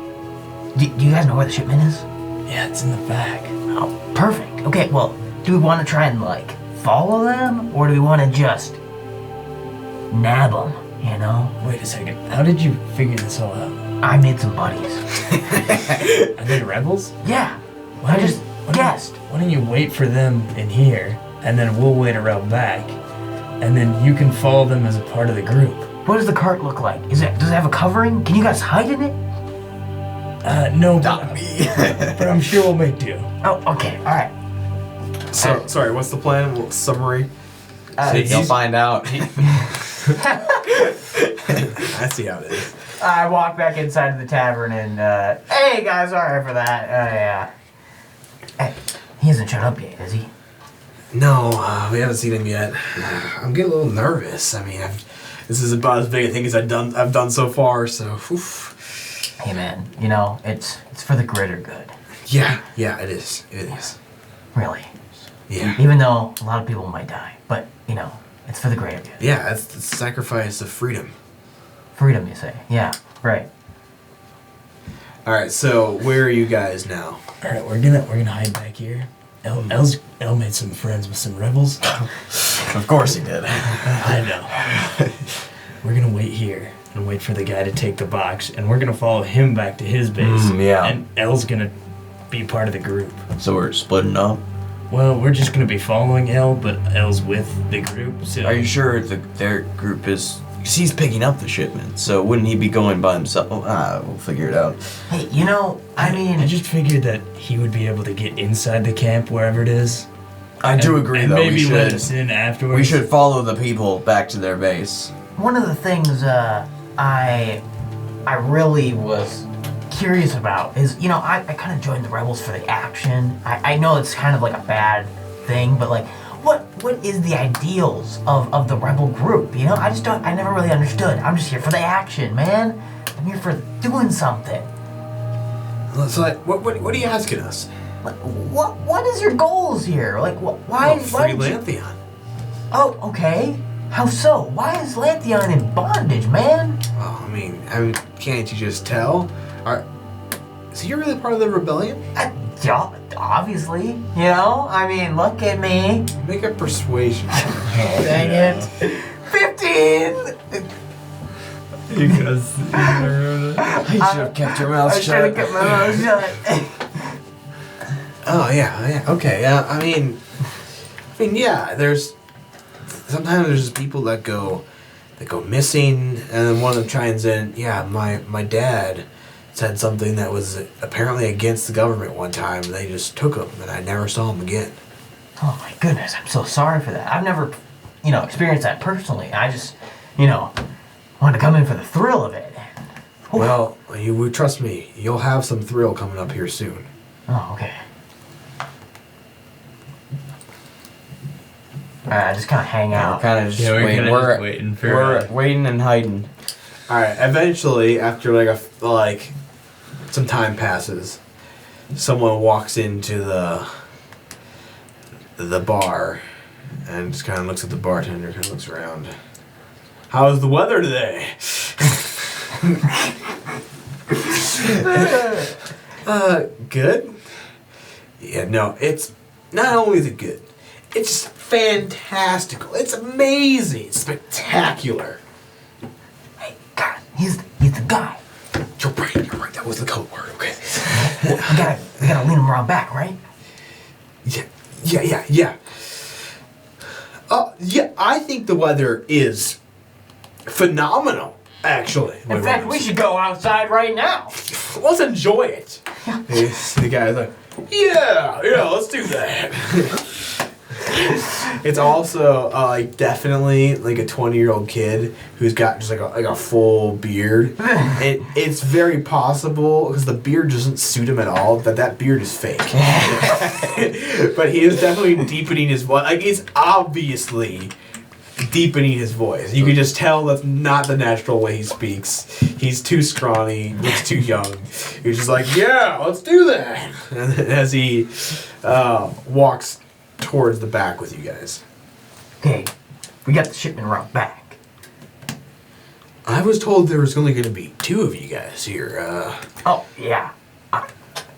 Do you guys know where the shipment is?
Yeah, it's in the back.
Oh, perfect. Okay, well, do we want to try and, like, follow them? Or do we want to just nab them, you know?
Wait a second. How did you figure this all out?
I made some buddies.
Are they rebels?
Yeah. I just guessed.
Why don't you wait for them in here, and then we'll wait around back, and then you can follow them as a part of the group.
What does the cart look like? Does it have a covering? Can you guys hide in it?
No,
Not me.
but I'm sure we'll make do.
Oh, okay. All right.
So, sorry, what's the plan? Well, summary?
You'll find out.
I see how it is.
I walk back inside of the tavern and, hey guys, sorry for that. Yeah. Hey, he hasn't showed up yet, has he?
No, we haven't seen him yet. I'm getting a little nervous. I mean, this is about as big a thing as I've done so far. So, oof.
Hey man, you know, it's for the greater good.
Yeah, it is. It is.
Really.
Yeah.
Even though a lot of people might die, but you know, it's for the greater good.
Yeah, it's the sacrifice of freedom.
Freedom, you say? Yeah, right.
All right, so where are you guys now?
All right, we're gonna hide back here. Elle made some friends with some rebels.
Of course he did.
I know. We're gonna wait here and wait for the guy to take the box, and we're gonna follow him back to his base.
Yeah.
And Elle's gonna be part of the group.
So we're splitting up.
Well, we're just gonna be following Elle, but Elle's with the group. So
Are you sure their group is? Because he's picking up the shipment, so wouldn't he be going by himself? Oh, we'll figure it out.
Hey, you know, I mean,
I just figured that he would be able to get inside the camp wherever it is.
I do agree,
and
though.
maybe
we
let
should.
us in afterwards.
We should follow the people back to their base.
one of the things I really was curious about is, you know, I kind of joined the rebels for the action. I know it's kind of like a bad thing, but like, what is the ideals of the rebel group? You know, I never really understood. I'm just here for the action, man. I'm here for doing something.
So, like, what are you asking us?
Like, what is your goals here? Like, why
Free
did you...
Lantheon.
Oh, okay. How so? Why is Lantheon in bondage, man?
Well, I mean, can't you just tell? So you're really part of the rebellion?
Yeah, obviously. You know, I mean, look at me.
Make a persuasion.
Dang it. 15!
Because
You should have kept your mouth
I should have kept my mouth shut.
Oh yeah, okay. I mean, yeah. Sometimes there's people that go missing, and then one of them chimes in. Yeah, my dad said something that was apparently against the government one time. And they just took him, and I never saw him again.
Oh my goodness, I'm so sorry for that. I've never, you know, experienced that personally. I just, you know, wanted to come in for the thrill of it. Ooh.
Well, you would trust me. You'll have some thrill coming up here soon.
Oh, okay. Alright, I just kind of hang
We're
out.
kind of just
we're
waiting.
kinda just waiting for.
We're waiting and hiding.
All right. Eventually, after like some time passes, someone walks into the bar and just kind of looks at the bartender. Kind of looks around. How's the weather today? Good. Yeah, no, it's not only is it good, it's just fantastical. It's amazing. It's spectacular.
Hey, God, he's the guy.
was the code word? Okay.
We gotta lean him around back, right?
Yeah. Yeah, I think the weather is phenomenal, actually.
In fact, we should go outside right now.
Let's enjoy it. The guy's like, yeah, let's do that. It's also like definitely like a 20-year-old kid who's got just like a full beard. It's very possible because the beard doesn't suit him at all that beard is fake. But he is definitely deepening his voice. Like he's obviously deepening his voice. You can just tell that's not the natural way he speaks. He's too scrawny, looks too young. He's just like, yeah, let's do that. And as he walks towards the back with you guys.
Okay, we got the shipment route back.
I was told there was only going to be 2 of you guys here.
Oh, yeah.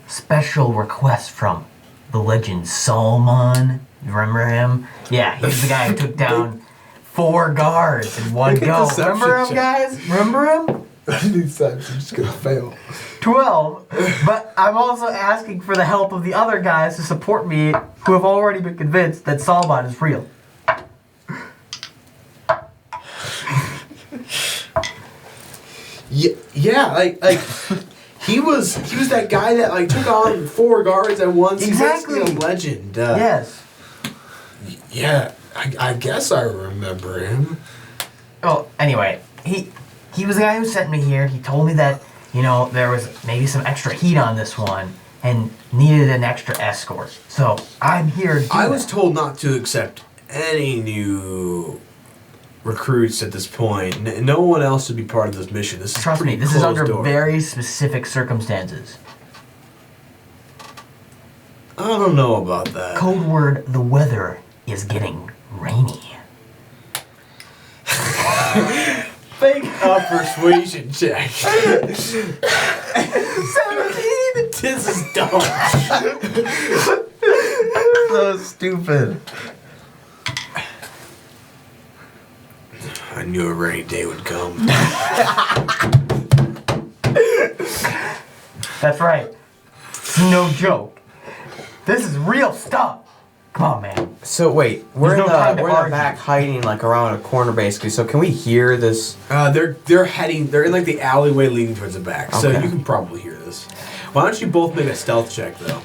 Special request from the legend Salman. You remember him? Yeah, he's the guy who took down 4 guards in one go. Remember him, guys? Remember him?
These times are just going to fail.
12. But I'm also asking for the help of the other guys to support me who have already been convinced that Salman is real.
Yeah, like he was that guy that like took on 4 guards at once.
Exactly.
He's a legend.
Yes.
Yeah, I guess I remember him.
Oh, anyway, he was the guy who sent me here. He told me that, there was maybe some extra heat on this one and needed an extra escort. So I'm here to do
I was told not to accept any new recruits at this point. No one else should be part of this mission. This is
Trust me,
pretty
this is under
door.
very specific circumstances.
I don't know about that.
Code word, the weather is getting rainy.
Make a persuasion check.
17!
This is dumb.
So stupid.
I knew a rainy day would come.
That's right. It's no joke. This is real stuff. Come on, man.
So wait, we're
There's
in
no time to
the
argue.
back hiding like around a corner basically. So can we hear this?
They're in like the alleyway leading towards the back, so
Okay.
you can probably hear this. Why don't you both make a stealth check though?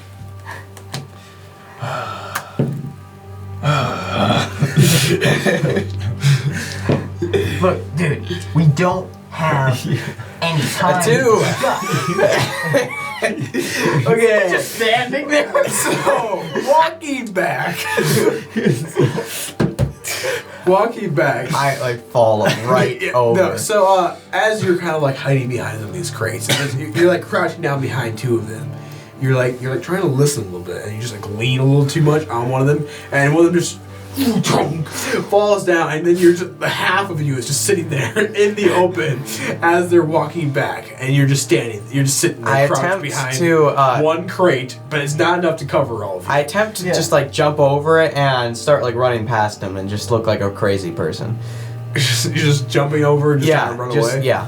Look, dude, we don't have any time.
do.
Okay.
Just standing there.
So walking back.
I like fall right
Yeah,
over.
No, so as you're kind of like hiding behind some of these crates, and you're like crouching down behind 2 of them. You're like trying to listen a little bit, and you just like lean a little too much on one of them, and one of them just falls down, and then the half of you is just sitting there in the open as they're walking back, and you're just standing. You're just sitting there
I
crouched
attempt
behind
to,
one crate, but it's not enough to cover all of you.
I attempt to just like jump over it and start like running past him and just look like a crazy person.
You're just jumping over and just trying to run away?
Yeah.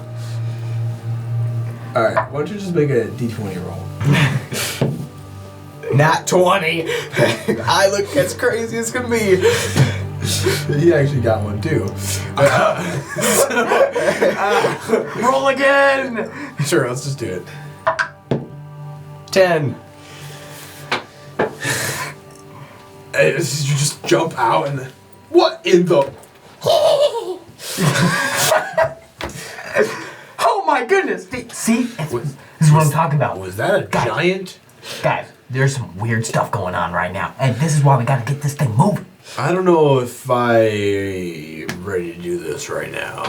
Alright, why don't you just make a d20 roll?
Nat 20. I look as crazy as can be.
He actually got one too.
Roll again.
Sure, let's just do it.
10.
You just jump out and then, what in the...
Oh my goodness. See? This is what I'm talking about.
Was that a giant?
Guys, there's some weird stuff going on right now. And this is why we gotta get this thing moving.
I don't know if I'm ready to do this right now.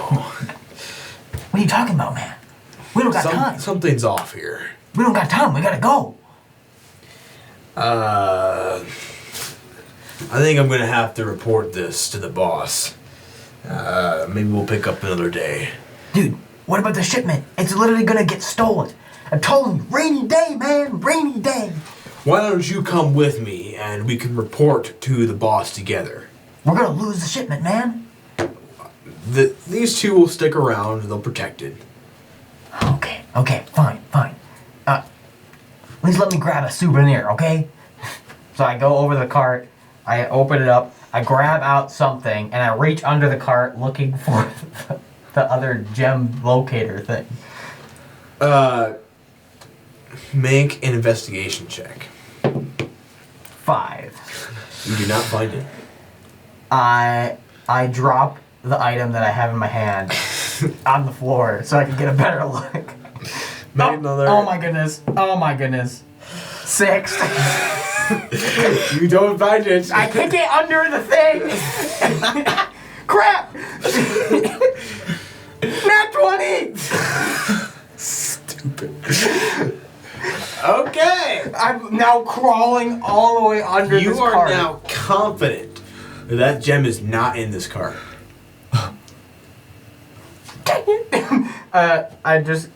What are you talking about, man? We don't got time.
Something's off here.
We don't got time. We gotta go.
I think I'm gonna have to report this to the boss. Maybe we'll pick up another day.
Dude, what about the shipment? It's literally gonna get stolen. I'm telling you, rainy day, man. Rainy day.
Why don't you come with me and we can report to the boss together?
We're gonna lose the shipment, man.
These 2 will stick around and they'll protect it.
Okay, fine. At least let me grab a souvenir, okay? So I go over to the cart, I open it up, I grab out something, and I reach under the cart looking for the other gem locator thing.
Make an investigation check.
5.
You do not find it.
I drop the item that I have in my hand on the floor so I can get a better look.
Make another.
Oh my goodness. Oh my goodness. 6.
You don't find it.
I can't get under the thing. Crap. Nat 20.
Stupid. Okay.
I'm now crawling all the way under this
You are
cart.
now confident that that gem is not in this cart.
I just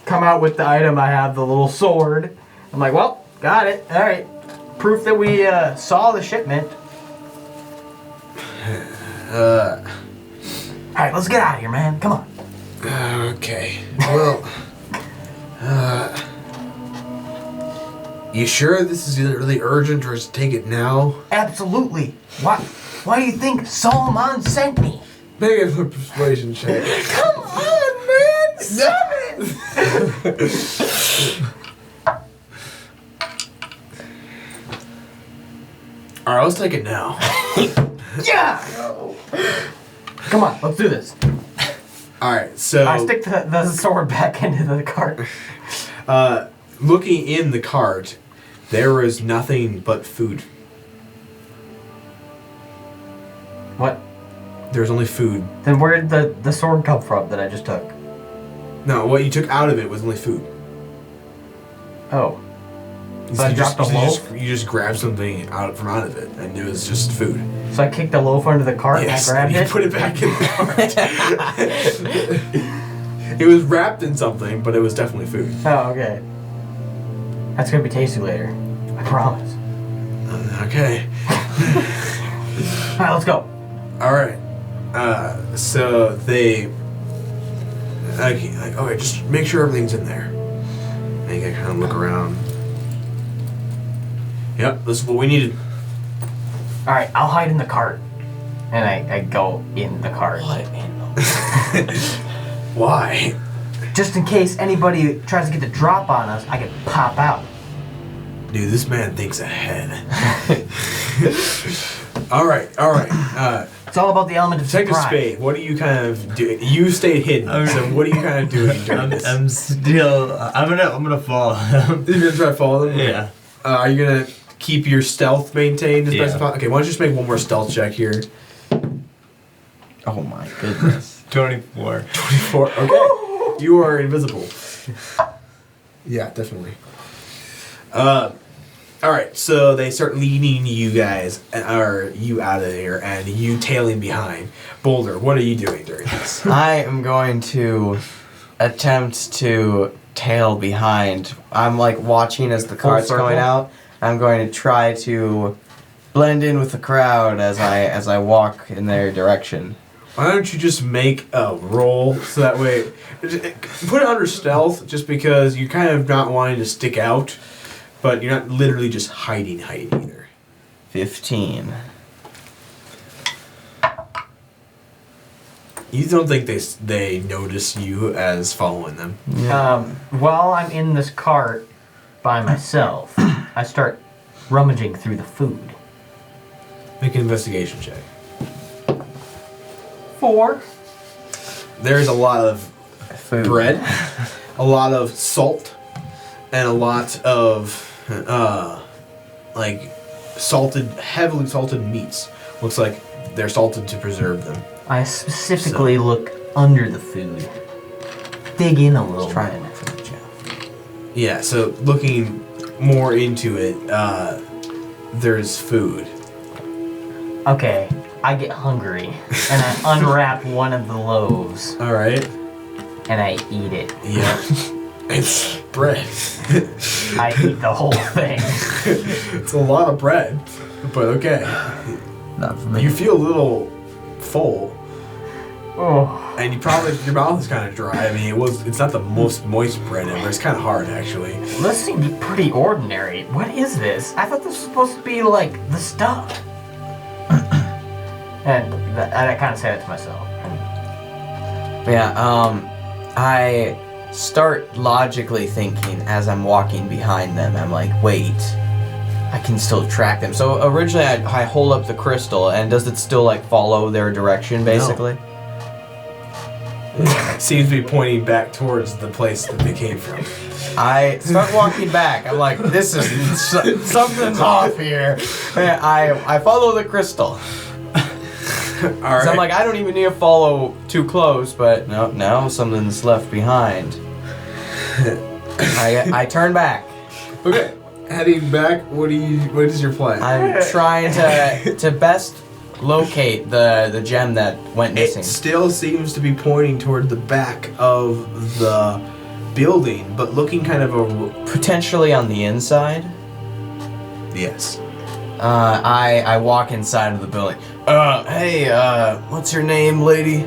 come out with the item I have, the little sword. I'm like, well, got it. All right. Proof that we saw the shipment. All right, let's get out of here, man. Come on.
Okay. Well, you sure this is really urgent, or just take it now?
Absolutely. Why do you think Solomon sent me?
Make a persuasion check.
Come on, man. 7.
All right, let's take it now.
Yeah. Come on, let's do this.
All right, so
I stick the sword back into the cart.
looking in the cart, there was nothing but food.
What?
There was only food.
Then where did the sword come from that I just took?
No, what you took out of it was only food.
Oh. So I dropped a loaf?
You just grabbed something out of it, and it was just food.
So I kicked the loaf under the cart
Yes,
and I grabbed
you
it?
put it back in the cart. It was wrapped in something, but it was definitely food.
Oh, okay. That's gonna be tasty later. I promise.
Okay.
Alright, let's go.
All right. So they. Okay, just make sure everything's in there. And you can kind of look around. Yep, this is what we needed.
Alright, I'll hide in the cart. And I go in the cart.
Why?
Just in case anybody tries to get the drop on us, I can pop out.
Dude, this man thinks ahead. All right.
It's all about the element of
Detective
surprise.
Spade, what do you kind of do? You stayed hidden, so what are you kind of doing during this?
I'm gonna follow him.
You're gonna try to follow them?
Yeah.
Are you gonna keep your stealth maintained as best as
Yeah.
possible? Okay, why don't you just make one more stealth check here?
Oh my goodness.
24.
24. Okay. You are invisible. Yeah, definitely. Alright, so they start leading you guys, or you out of there, and you tailing behind. Boulder, what are you doing during this?
I am going to attempt to tail behind. I'm like watching as the cart's
circle?
going out. I'm going to try to blend in with the crowd as I walk in their direction.
Why don't you just make a roll so that way... Put it under stealth, just because you're kind of not wanting to stick out, but you're not literally just hiding either.
15.
You don't think they notice you as following them?
While I'm in this cart by myself, I start rummaging through the food.
Make an investigation check.
4.
There's a lot of
Food.
bread, a lot of salt, and a lot of heavily salted meats. Looks like they're salted to preserve them.
I specifically look under the food. Dig in a little
Let's try
bit.
it for the Jeff.
Yeah, so looking more into it, there's food.
Okay, I get hungry and I unwrap one of the loaves
All right.
and I eat it.
Yeah. It's bread.
I eat the whole thing.
It's a lot of bread, but okay.
Not for me.
You feel a little full.
Oh.
And your mouth is kind of dry. I mean, it's not the most moist bread ever. It's kind of hard, actually.
This seems pretty ordinary. What is this? I thought this was supposed to be like the stuff. And I kind of say that to myself.
Yeah, I start logically thinking as I'm walking behind them. I'm like, wait, I can still track them. So originally I hold up the crystal, and does it still like follow their direction, basically?
No. It seems to be pointing back towards the place that they came from.
I start walking back. I'm like, this is something's off here. And I follow the crystal.
All right.
So I'm like, I don't even need to follow too close, but no, now something's left behind. I turn back.
Okay, heading back. What is your plan?
I'm trying to best locate the gem that went missing.
It still seems to be pointing toward the back of the building, but looking kind of
Potentially on the inside.
Yes.
I walk inside of the building. Hey, what's your name, lady?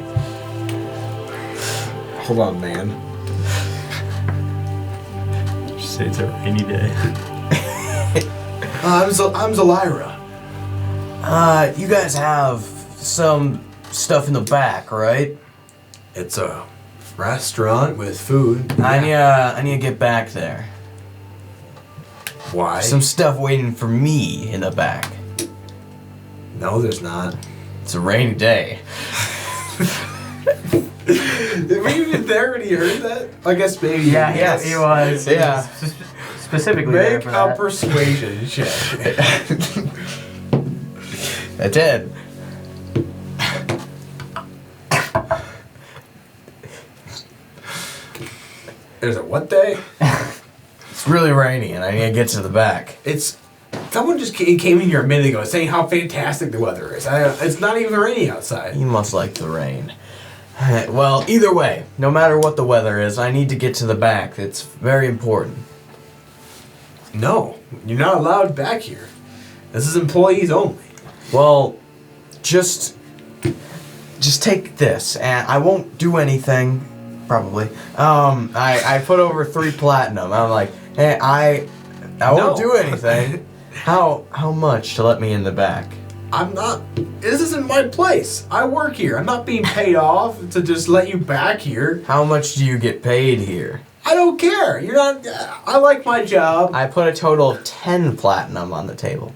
Hold on, man.
Just say it's a rainy day.
I'm Zelira.
You guys have some stuff in the back, right?
It's a restaurant with food.
I need to get back there.
Why?
Some stuff waiting for me in the back.
No, there's not.
It's a rainy day.
Were you even there when you heard that? I guess maybe.
Yeah,
yes.
he was.
Yeah.
Specifically there
Make
for
a
that.
persuasion check.
I did.
There's a what day?
It's really rainy and I need to get to the back.
Someone just came in here a minute ago saying how fantastic the weather is. It's not even raining outside.
You must like the rain. Well, either way, no matter what the weather is, I need to get to the back. It's very important.
No, you're not allowed back here. This is employees only.
Well, just take this, and I won't do anything, probably. I put over 3 platinum. I'm like, hey, I won't do anything. How much to let me in the back?
I'm not. This isn't my place. I work here. I'm not being paid off to just let you back here.
How much do you get paid here?
I don't care. You're not. I like my job.
I put a total of 10 platinum on the table.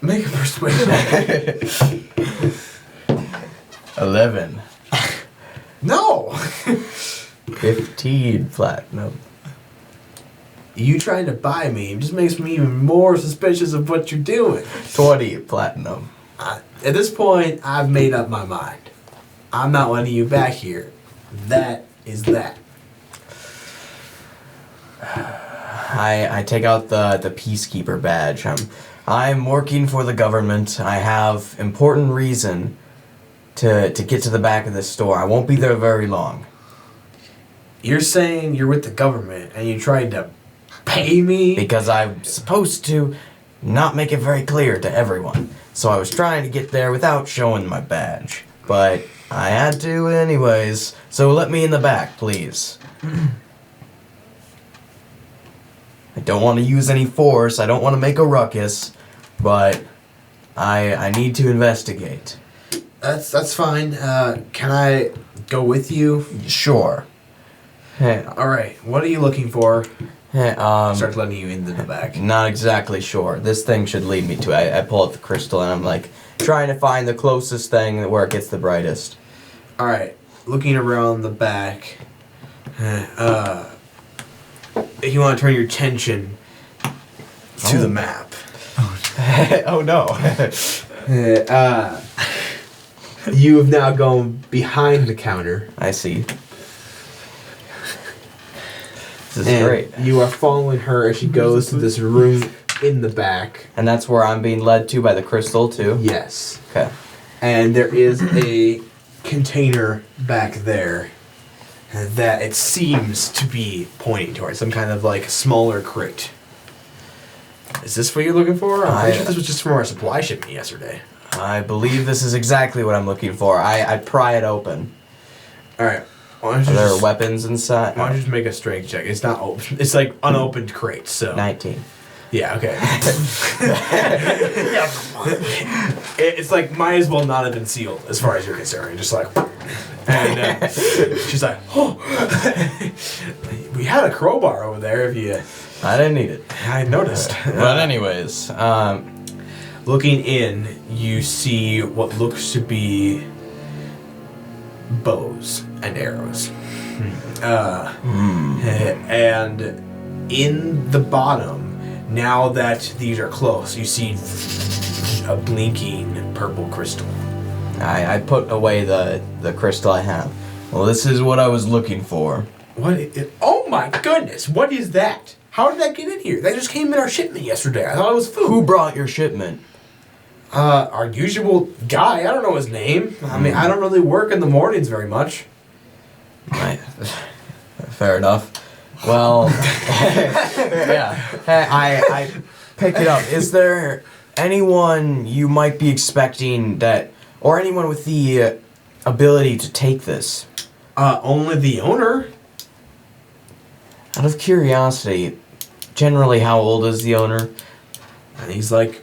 Make a persuasion.
11.
No.
15 platinum.
You trying to buy me just makes me even more suspicious of what you're doing.
20 platinum.
At this point, I've made up my mind. I'm not letting you back here. That is that.
I take out the peacekeeper badge. I'm working for the government. I have important reason to get to the back of this store. I won't be there very long.
You're saying you're with the government and you tried to pay me?
Because I'm supposed to not make it very clear to everyone. So I was trying to get there without showing my badge. But I had to anyways. So let me in the back, please. I don't want to use any force. I don't want to make a ruckus. But I need to investigate.
That's fine. Can I go with you?
Sure. Hey,
All right. What are you looking for?
hey,
Start letting you into the back.
not exactly sure. This thing should lead me to it. I pull out the crystal and I'm like trying to find the closest thing where it gets the brightest.
All right. Looking around the back. If you want to turn your attention to the map.
Oh no.
You have now gone behind the counter.
I see. This is
And
great.
you are following her as she goes to this room in the back.
And that's where I'm being led to by the crystal too?
Yes.
Okay.
And there is a container back there that it seems to be pointing towards. Some kind of like smaller crate. Is this what you're looking for? I'm pretty sure this was just from our supply shipment yesterday.
I believe this is exactly what I'm looking for. I pry it open.
All right. Why don't
Are
you
there
just,
weapons inside?
why don't you just make a strength check? It's not open. It's like unopened crates. So
19.
yeah, okay. It's like might as well not have been sealed as far as you're concerned. Just like, and she's like, oh, we had a crowbar over there. If you,
I didn't need it.
I noticed.
But anyways,
Looking in, you see what looks to be bows and arrows. And in the bottom, now that these are close, you see a blinking purple crystal.
I put away the crystal I have. Well, this is what I was looking for.
Oh my goodness, what is that? How did that get in here? That just came in our shipment yesterday. I thought it was food.
Who brought your shipment?
Our usual guy. I don't know his name. I mean, I don't really work in the mornings very much.
Right. Fair enough. Well, yeah. I pick it up. Is there anyone you might be expecting that, or anyone with the ability to take this?
Only the owner.
Out of curiosity, generally how old is the owner?
And he's like,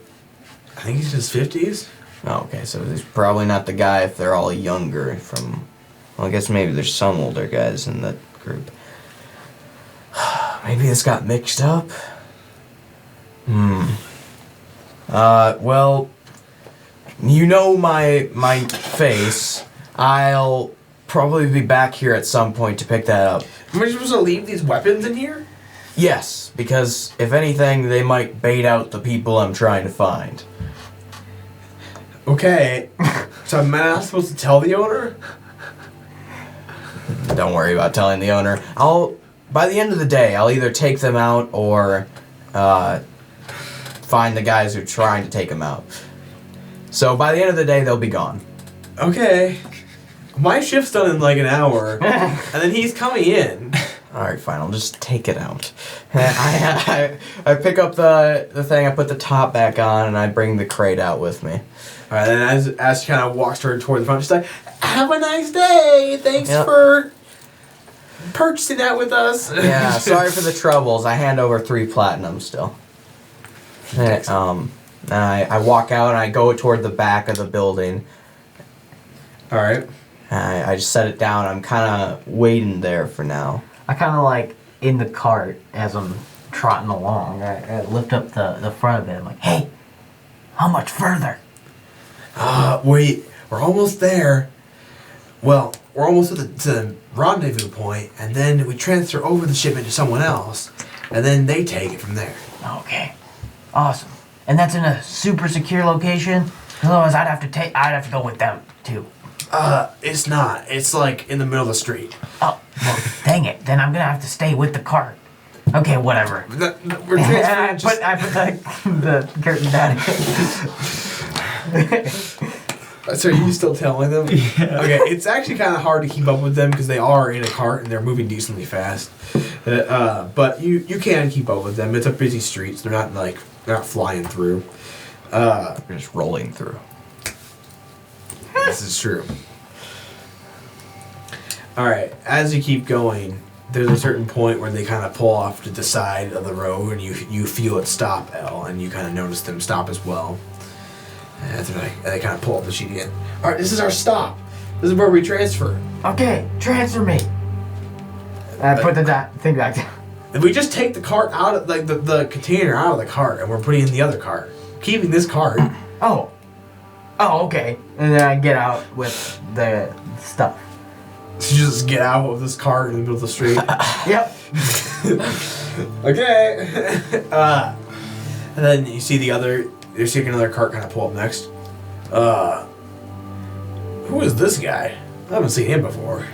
I think he's in his 50s.
Oh, okay, so he's probably not the guy if they're all younger from... Well, I guess maybe there's some older guys in that group. Maybe this got mixed up? Well, you know my face. I'll probably be back here at some point to pick that up.
Am I supposed to leave these weapons in here?
Yes, because if anything, they might bait out the people I'm trying to find.
Okay. So am I not supposed to tell the owner?
Don't worry about telling the owner. By the end of the day, I'll either take them out or find the guys who are trying to take them out. So by the end of the day, they'll be gone.
Okay. My shift's done in like an hour, and then he's coming in.
All right, fine. I'll just take it out. I pick up the thing. I put the top back on, and I bring the crate out with me.
All right, then as she kind of walks toward the front, she's like, "Have a nice day. Thanks for purchasing that with us."
Yeah, sorry for the troubles. I hand over 3 platinum still. And I walk out and I go toward the back of the building.
All right.
I just set it down. I'm kind of waiting there for now.
I kind of like in the cart as I'm trotting along. I lift up the front of it. I'm like, hey, how much further?
Wait, we're almost there. Well, we're almost to the rendezvous point, and then we transfer over the shipment to someone else, and then they take it from there.
Okay, awesome. And that's in a super secure location. Otherwise, I'd have to go with them too.
It's not. It's like in the middle of the street.
Oh, well, dang it. Then I'm gonna have to stay with the cart. Okay, whatever.
We're transferring.
I put the curtain down.
So are you still telling them? Yeah. Okay, it's actually kind of hard to keep up with them because they are in a cart and they're moving decently fast. But you can keep up with them. It's a busy street, so they're not flying through.
They're just rolling through.
This is true. Alright, as you keep going, there's a certain point where they kind of pull off to the side of the road and you feel it stop, Elle, and you kind of notice them stop as well. And they kind of pull up the sheet again. Alright, this is our stop. This is where we transfer.
Okay, transfer me. I put the thing back down.
If we just take the cart out of, like, the container out of the cart and we're putting in the other cart, keeping this cart.
Oh, okay. And then I get out with the stuff.
So you just get out of this cart in the middle of the street.
Yep.
Okay. And then you see another cart kind of pull up next. Who is this guy? I haven't seen him before.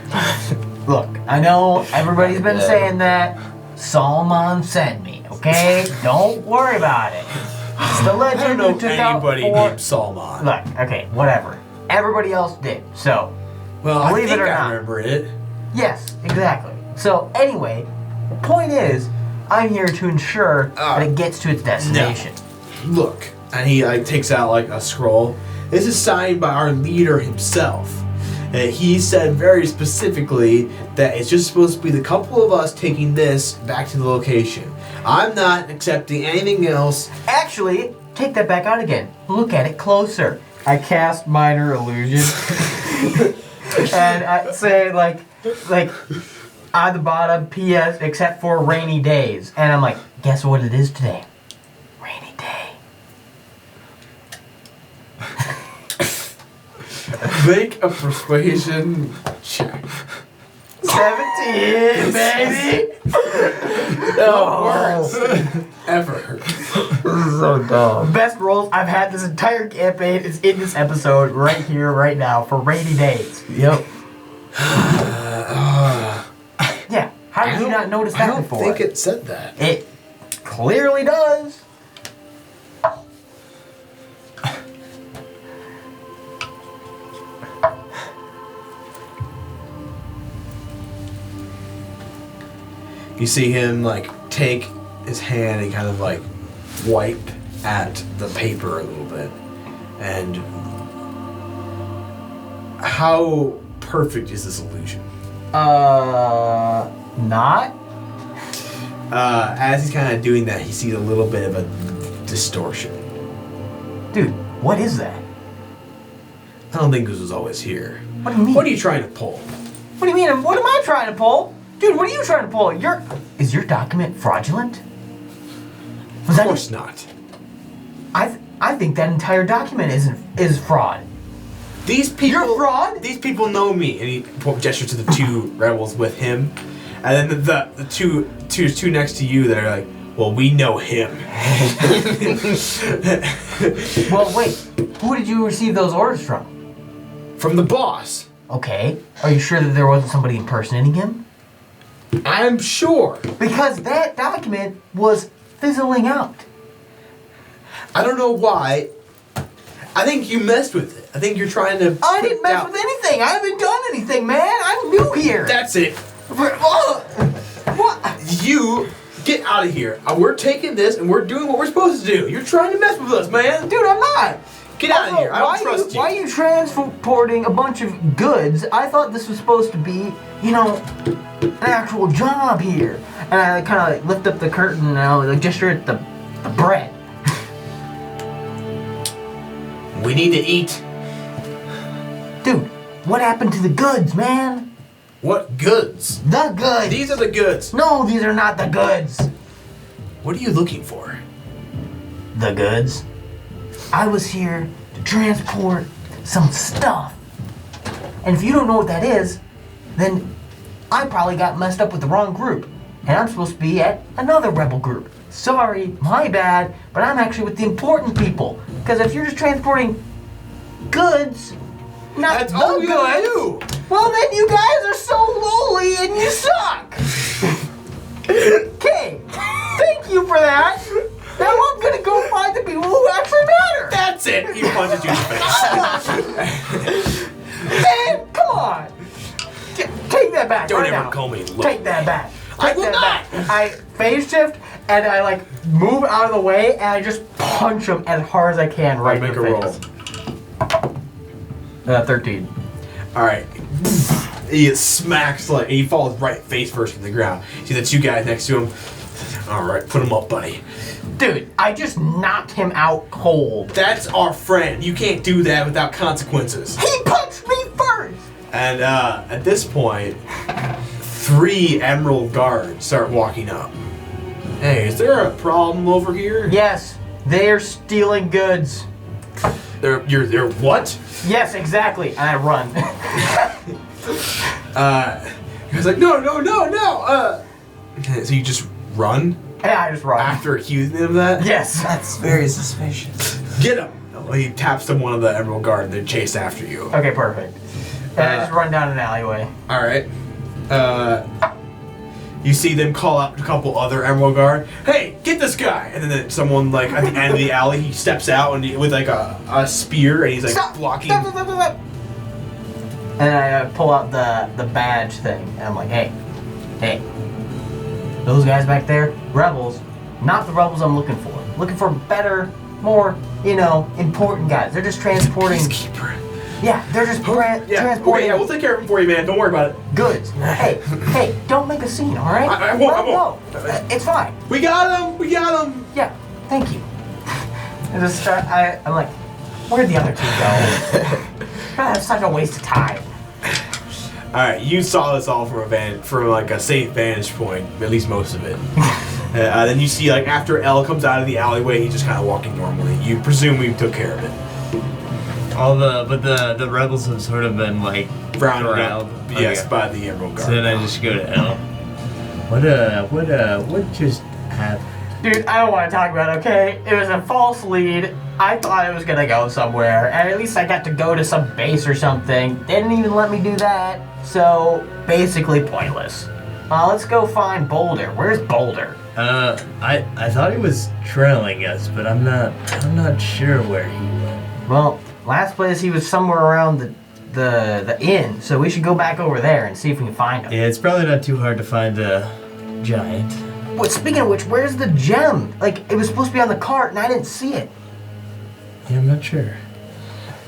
Look, I know everybody's been saying that. Solomon sent me, okay? Don't worry about it. It's the legend
I don't know
who took out
anybody named Solomon.
Look, okay, whatever. Everybody else did, so...
Well, I
believe
think
it or
I
not.
remember it.
Yes, exactly. So, anyway, the point is, I'm here to ensure that it gets to its destination.
No. Look, and he takes out like a scroll. This is signed by our leader himself. And he said very specifically that it's just supposed to be the couple of us taking this back to the location. I'm not accepting anything else.
Actually, take that back out again. Look at it closer. I cast minor illusion. And I say like on the bottom, PS, except for rainy days. And I'm like, guess what it is today? Rainy day.
Make a persuasion check.
17, baby!
No words ever.
So dumb. Best rolls I've had this entire campaign is in this episode right here, right now, for rainy days.
Yep.
Yeah, how did you not notice that before?
I don't think it said that.
It clearly does.
You see him like take his hand and kind of like wipe at the paper a little bit. And how perfect is this illusion?
Not?
As he's kind of doing that, he sees a little bit of a distortion.
Dude, what is that?
I don't think this was always here.
What do you mean?
What are you trying to pull?
What do you mean? What am I trying to pull? Dude, what are you trying to pull? Is your document fraudulent?
Of course not.
I think that entire document is fraud.
These people.
You're fraud?
These people know me, and he gestures to the two rebels with him, and then the two next to you that are like, well, we know him.
Well, wait. Who did you receive those orders from?
From the boss.
Okay. Are you sure that there wasn't somebody impersonating him?
I'm sure.
Because that document was fizzling out.
I don't know why. I think you messed with it. I think you're trying to.
I didn't mess with anything. I haven't done anything, man. I'm new here.
That's it.
What?
You get out of here. We're taking this and we're doing what we're supposed to do. You're trying to mess with us, man.
Dude, I'm not.
Get out of here. I don't trust you.
Why are you transporting a bunch of goods? I thought this was supposed to be, an actual job here. And I kind of lift up the curtain and I gesture at the bread.
We need to eat.
Dude, what happened to the goods, man?
What goods?
The goods.
These are the goods.
No, these are not the goods.
What are you looking for?
The goods. I was here to transport some stuff. And if you don't know what that is, then I probably got messed up with the wrong group. And I'm supposed to be at another rebel group. Sorry, my bad, but I'm actually with the important people. Because if you're just transporting goods, not
That's
the
all you gotta
goods,
do.
well then you guys are so lowly and you suck. Okay, thank you for that. Now I'm gonna go find the people who actually matter.
That's it. He punches you in the face.
Man, come on. Take that back.
Don't
right
ever
now.
call me low.
Take that back.
I
Take
will
that
not.
back. I phase shift and I move out of the way and I just punch him as hard as I can right
Make
in
a
the
roll.
face. 13.
All right. He smacks he falls right face first to the ground. See the two guys next to him. All right, put him up, buddy.
Dude, I just knocked him out cold.
That's our friend. You can't do that without consequences.
He punched me first.
And at this point, 3 Emerald Guards start walking up. Hey, is there a problem over here?
Yes, they're stealing goods.
They're what?
Yes, exactly. And I run.
He was like, no. So you just run
And I just run.
after accusing them of that?
Yes.
That's very suspicious.
Get him! He taps to one of the Emerald Guard and they chase after you.
Okay, perfect. And I just run down an alleyway.
All right. You see them call out a couple other Emerald Guard. Hey, get this guy! And then someone at the end of the alley, he steps out and with a spear and he's blocking.
Stop. And I pull out the badge thing. And I'm like, hey. Those guys back there, rebels. Not the rebels I'm looking for. Looking for better more, important guys. They're just transporting.
Peacekeeper.
Yeah, they're just transporting.
Okay, yeah, we'll take care of him for you, man. Don't worry about it.
Goods. Hey, don't make a scene, all right?
I won't.
It's fine.
We got him.
Yeah, thank you. And just start. I'm like, where'd the other two go? That's such a waste of time.
All right, you saw this all from like a safe vantage point, at least most of it. Then you see, like, after L comes out of the alleyway, he's just kind of walking normally. You presume we took care of it.
But the rebels have sort of been like
Rounded
corralled.
out, yes, by the Emerald Guard.
So then I just go to L. What just happened?
Dude, I don't want to talk about it, okay? It was a false lead. I thought it was gonna go somewhere, and at least I got to go to some base or something. They didn't even let me do that, so basically pointless. Let's go find Boulder. Where's Boulder?
I thought he was trailing us, but I'm not sure where he went.
Well, last place he was somewhere around the inn, so we should go back over there and see if we can find him.
Yeah, it's probably not too hard to find a giant.
Well, speaking of which, where's the gem? Like, it was supposed to be on the cart, and I didn't see it.
Yeah, I'm not sure.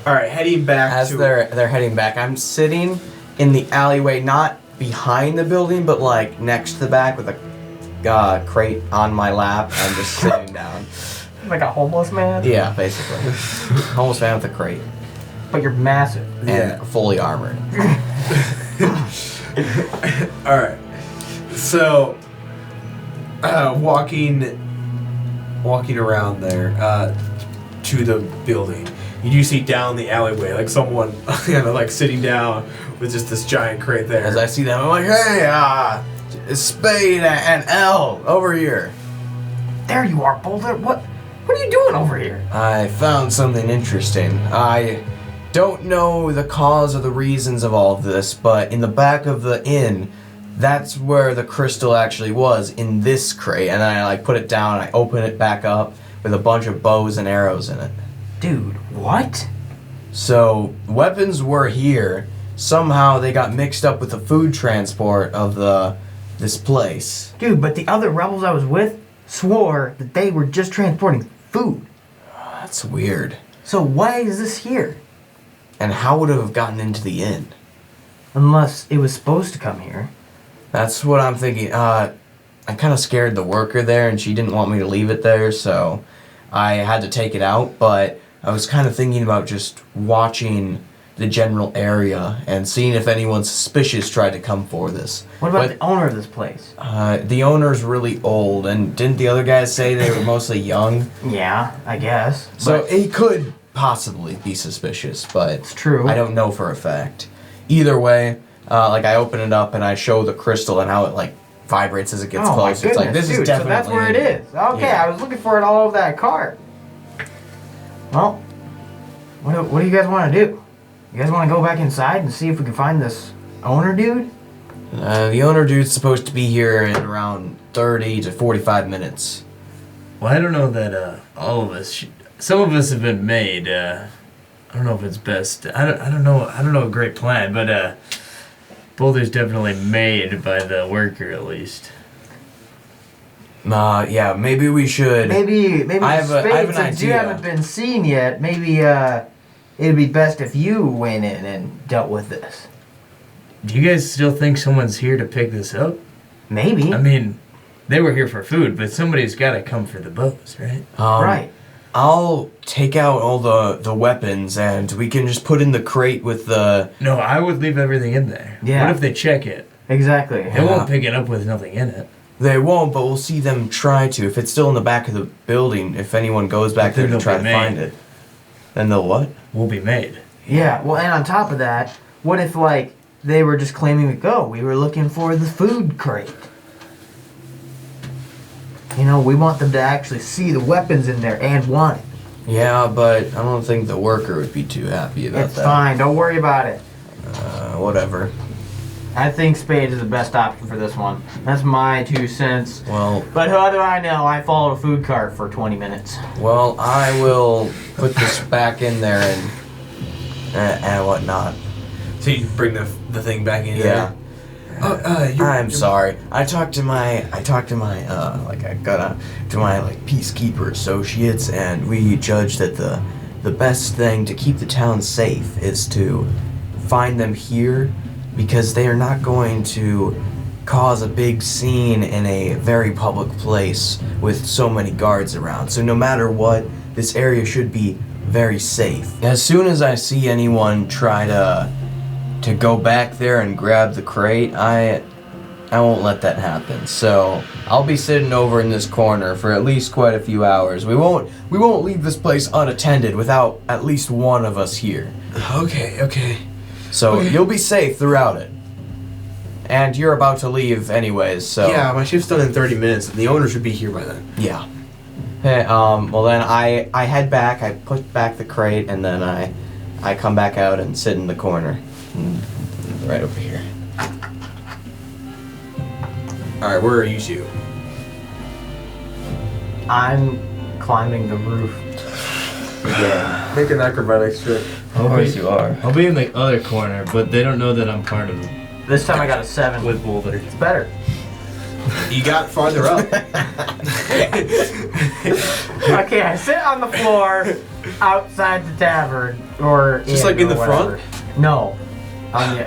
All right, heading back
As
to...
they're heading back, I'm sitting in the alleyway, not behind the building, but like next to the back with a crate on my lap and just sitting down.
Like a homeless man?
Yeah, basically. Almost man with a crate
But you're massive.
and fully armored.
All right. So, walking around there to the building, you do see down the alleyway, like someone like sitting down with just this giant crate there.
As I see them, I'm like, hey, Spade and L, over here.
There you are, Boulder. What are you doing over here?
I found something interesting. I don't know the cause or the reasons of all of this, but in the back of the inn, that's where the crystal actually was, in this crate. And I put it down, I open it back up with a bunch of bows and arrows in it.
Dude, what?
So, weapons were here. Somehow they got mixed up with the food transport of this place.
Dude, but the other rebels I was with swore that they were just transporting food.
That's weird.
So why is this here?
And how would it have gotten into the inn?
Unless it was supposed to come here.
That's what I'm thinking. I kind of scared the worker there, and she didn't want me to leave it there, so I had to take it out. But I was kind of thinking about just watching the general area and seeing if anyone suspicious tried to come for this.
What about the owner of this place?
The owner's really old, and didn't the other guys say they were mostly young?
Yeah, I guess.
So he could possibly be suspicious, but
It's true.
I don't know for a fact. Either way, I open it up and I show the crystal and how it vibrates as it gets
Oh my
closer. It's like,
goodness,
this
dude,
is definitely...
so that's where it is. Okay,
Yeah.
I was looking for it all over that cart. Well, what do you guys want to do? You guys want to go back inside and see if we can find this owner dude?
The owner dude's supposed to be here in around 30 to 45 minutes.
Well, I don't know that all of us. Some of us have been made. I don't know if it's best. I don't know a great plan, but Boulder's definitely made by the worker at least.
Yeah, maybe we should...
Maybe
I have
Spade,
an
since you
idea.
haven't been seen yet, maybe it'd be best if you went in and dealt with this.
Do you guys still think someone's here to pick this up?
Maybe.
I mean, they were here for food, but somebody's got to come for the bows, right?
Right.
I'll take out all the weapons and we can just put in the crate with the...
No, I would leave everything in there.
Yeah.
What if they check it?
Exactly.
They won't pick it up with nothing in it.
They won't, but we'll see them try to. If it's still in the back of the building, if anyone goes back there
Then
to try
they'll
to
be
find
made.
it, then they'll what?
Will be made.
Yeah, well, and on top of that, what if, they were just claiming we were looking for the food crate? We want them to actually see the weapons in there and want it.
Yeah, but I don't think the worker would be too happy about
It's
that.
fine, don't worry about it.
Whatever.
I think Spade is the best option for this one. That's my 2 cents.
Well,
But how do I know? I followed a food cart for 20 minutes.
I will put this back in there and whatnot.
So you bring the thing back in
Yeah.
there?
I'm sorry. I talked to my peacekeeper associates, and we judged that the best thing to keep the town safe is to find them here, because they are not going to cause a big scene in a very public place with so many guards around. So no matter what, this area should be very safe. As soon as I see anyone try to go back there and grab the crate, I won't let that happen. So I'll be sitting over in this corner for at least quite a few hours. We won't leave this place unattended without at least one of us here.
Okay.
So you'll be safe throughout it. And you're about to leave anyways, so...
Yeah, my shift's done in 30 minutes, and the owner should be here by then.
Yeah. Hey, well then I head back, I put back the crate, and then I come back out and sit in the corner. Right over here.
Alright, where are you two?
I'm climbing the roof.
Yeah.
Make an acrobatics check.
Of course you are.
I'll be in the other corner, but they don't know that I'm part of it.
This time I got a 7.
With Boulder.
It's better.
You got farther up.
Okay, I sit on the floor outside the tavern, or
Just like in the front?
No,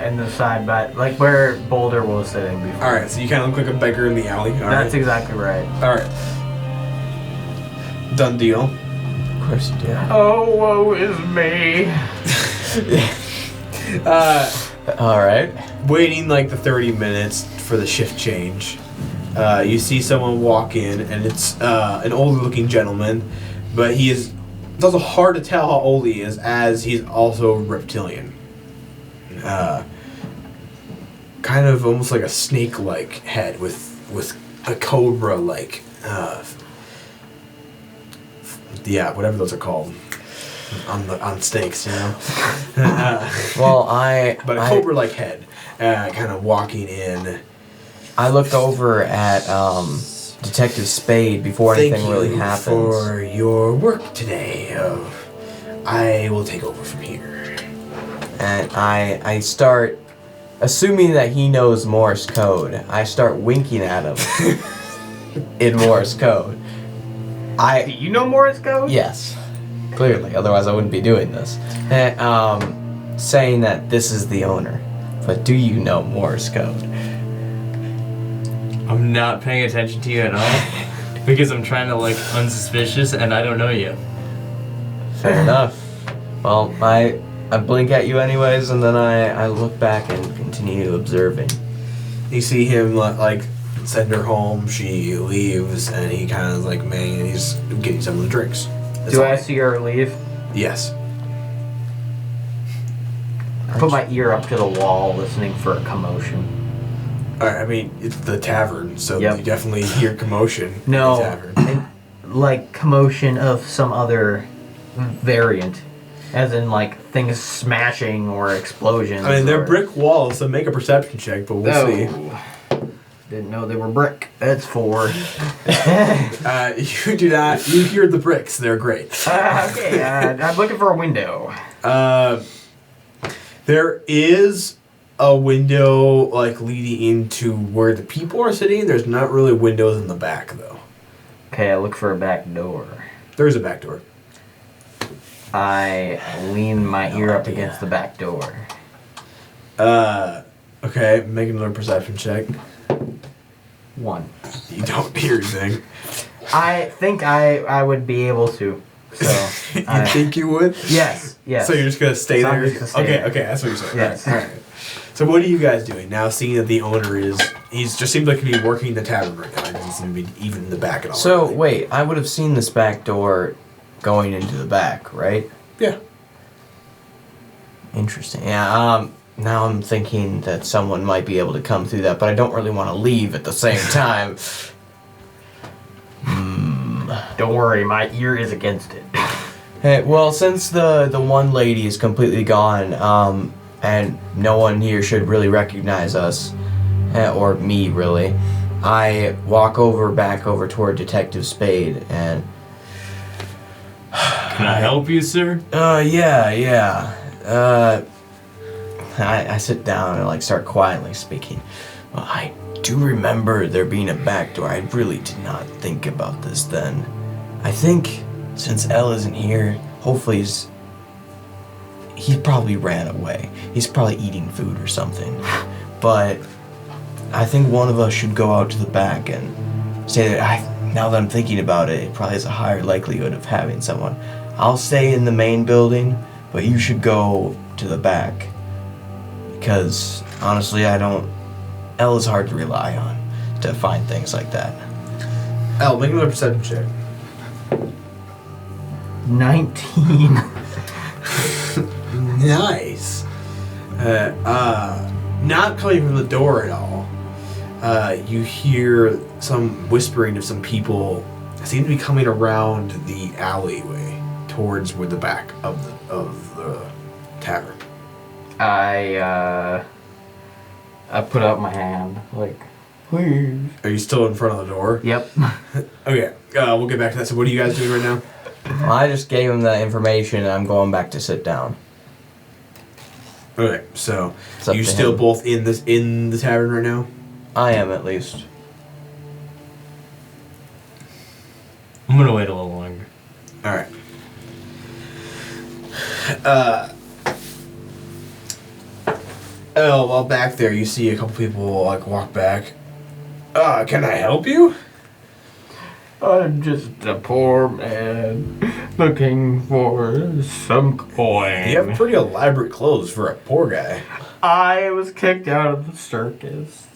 in the side, but like where Boulder was sitting before.
Alright, so you kind of look like a beggar in the alley.
That's exactly right.
Alright. Done deal.
Of course you do.
Oh, woe is me.
Alright.
Waiting like the 30 minutes for the shift change. You see someone walk in, and it's an older looking gentleman, but it's also hard to tell how old he is, as he's also reptilian. Kind of almost like a snake-like head with a cobra-like, whatever those are called on snakes, you know. But a cobra-like head, kind of walking in.
I look over at Detective Spade before anything really happens.
Thank you for your work today. I will take over from here.
And I start, assuming that he knows Morse code, I start winking at him in Morse code.
Do you know Morse code?
Yes, clearly, otherwise I wouldn't be doing this. Saying that this is the owner. But do you know Morse code?
I'm not paying attention to you at all because I'm trying to look unsuspicious and I don't know you.
Fair enough. Well, I blink at you anyways, and then I look back and continue observing.
You see him like send her home. She leaves, and he kind of like, man, he's getting some of the drinks.
Do I see her leave?
Yes.
I put my ear up to the wall, listening for a commotion.
I mean, it's the tavern, so
Yep.
you definitely hear commotion in
No,
the tavern.
like commotion of some other variant, as in like things smashing or explosions.
I mean, they're
or-
brick walls, so make a perception check, but we'll see.
Didn't know they were brick. That's 4.
You do not. You hear the bricks. They're great.
Okay, I'm looking for a window.
There is a window like leading into where the people are sitting. There's not really windows in the back though.
Okay, I look for a back door.
There's a back door.
I lean my ear up against the back door.
Okay, make another perception check.
1.
You don't hear anything.
I think I would be able to. So
You think you would?
Yes.
So you're just gonna stay
So I'm
there?
just gonna stay
Okay,
there.
okay, that's what you're saying.
Yes.
All right. So what are you guys doing now? Seeing that the owner he's just seems like he'd be working the tavern right now. He doesn't seem to be even in the back at all.
So,
really.
wait, I would have seen this back door going into the back, right?
Yeah.
Interesting. Yeah, now I'm thinking that someone might be able to come through that, but I don't really want to leave at the same time.
Don't worry, my ear is against it.
Hey, well, since the one lady is completely gone, and no one here should really recognize us, or me really, I walk back over toward Detective Spade, and
Can I help you, sir?
yeah. I sit down and like start quietly speaking. Well, I do remember there being a back door. I really did not think about this then. I think since Elle isn't here, hopefully he probably ran away. He's probably eating food or something. But I think one of us should go out to the back and say that now that I'm thinking about it, it probably has a higher likelihood of having someone. I'll stay in the main building, but you should go to the back. Because honestly, Elle is hard to rely on to find things like that.
Elle, make another perception check.
19.
Nice. Not coming from the door at all. You hear some whispering of some people seem to be coming around the alleyway towards where the back of the tavern.
I put out my hand, like, please.
Are you still in front of the door?
Yep.
Okay, we'll get back to that. So what are you guys doing right now?
Well, I just gave him that information and I'm going back to sit down.
Okay, so
It's up
you
to
still
him.
both in the tavern right now?
I am, at least.
I'm gonna wait a little longer.
All right. Oh, well, back there you see a couple people like walk back. Can I help you?
I'm just a poor man looking for some coin.
You have pretty elaborate clothes for a poor guy.
I was kicked out of the circus,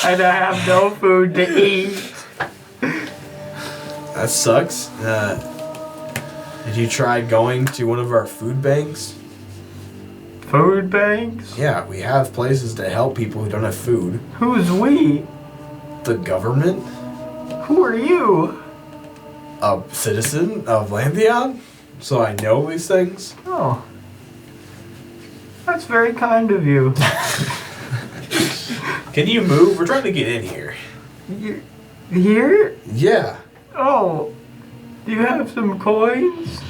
and I have no food to eat.
That sucks. Did you try going to one of our food banks?
Food banks?
Yeah, we have places to help people who don't have food.
Who's we?
The government?
Who are you?
A citizen of Lantheon? So I know these things?
Oh. That's very kind of you.
Can you move? We're trying to get in here.
You here?
Yeah.
Oh. Do you have some coins?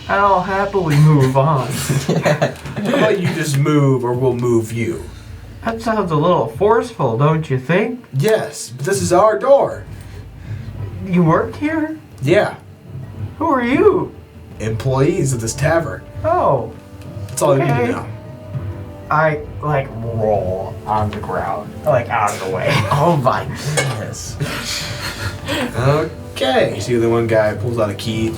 I'll happily move on.
How about you just move or we'll move you?
That sounds a little forceful, don't you think?
Yes, but this is our door.
You work here?
Yeah.
Who are you?
Employees of this tavern.
Oh.
That's all you need
Okay.
to know.
I, like, roll on the ground. Like, out of the way.
Oh my goodness.
Okay. You see the one guy pulls out a key,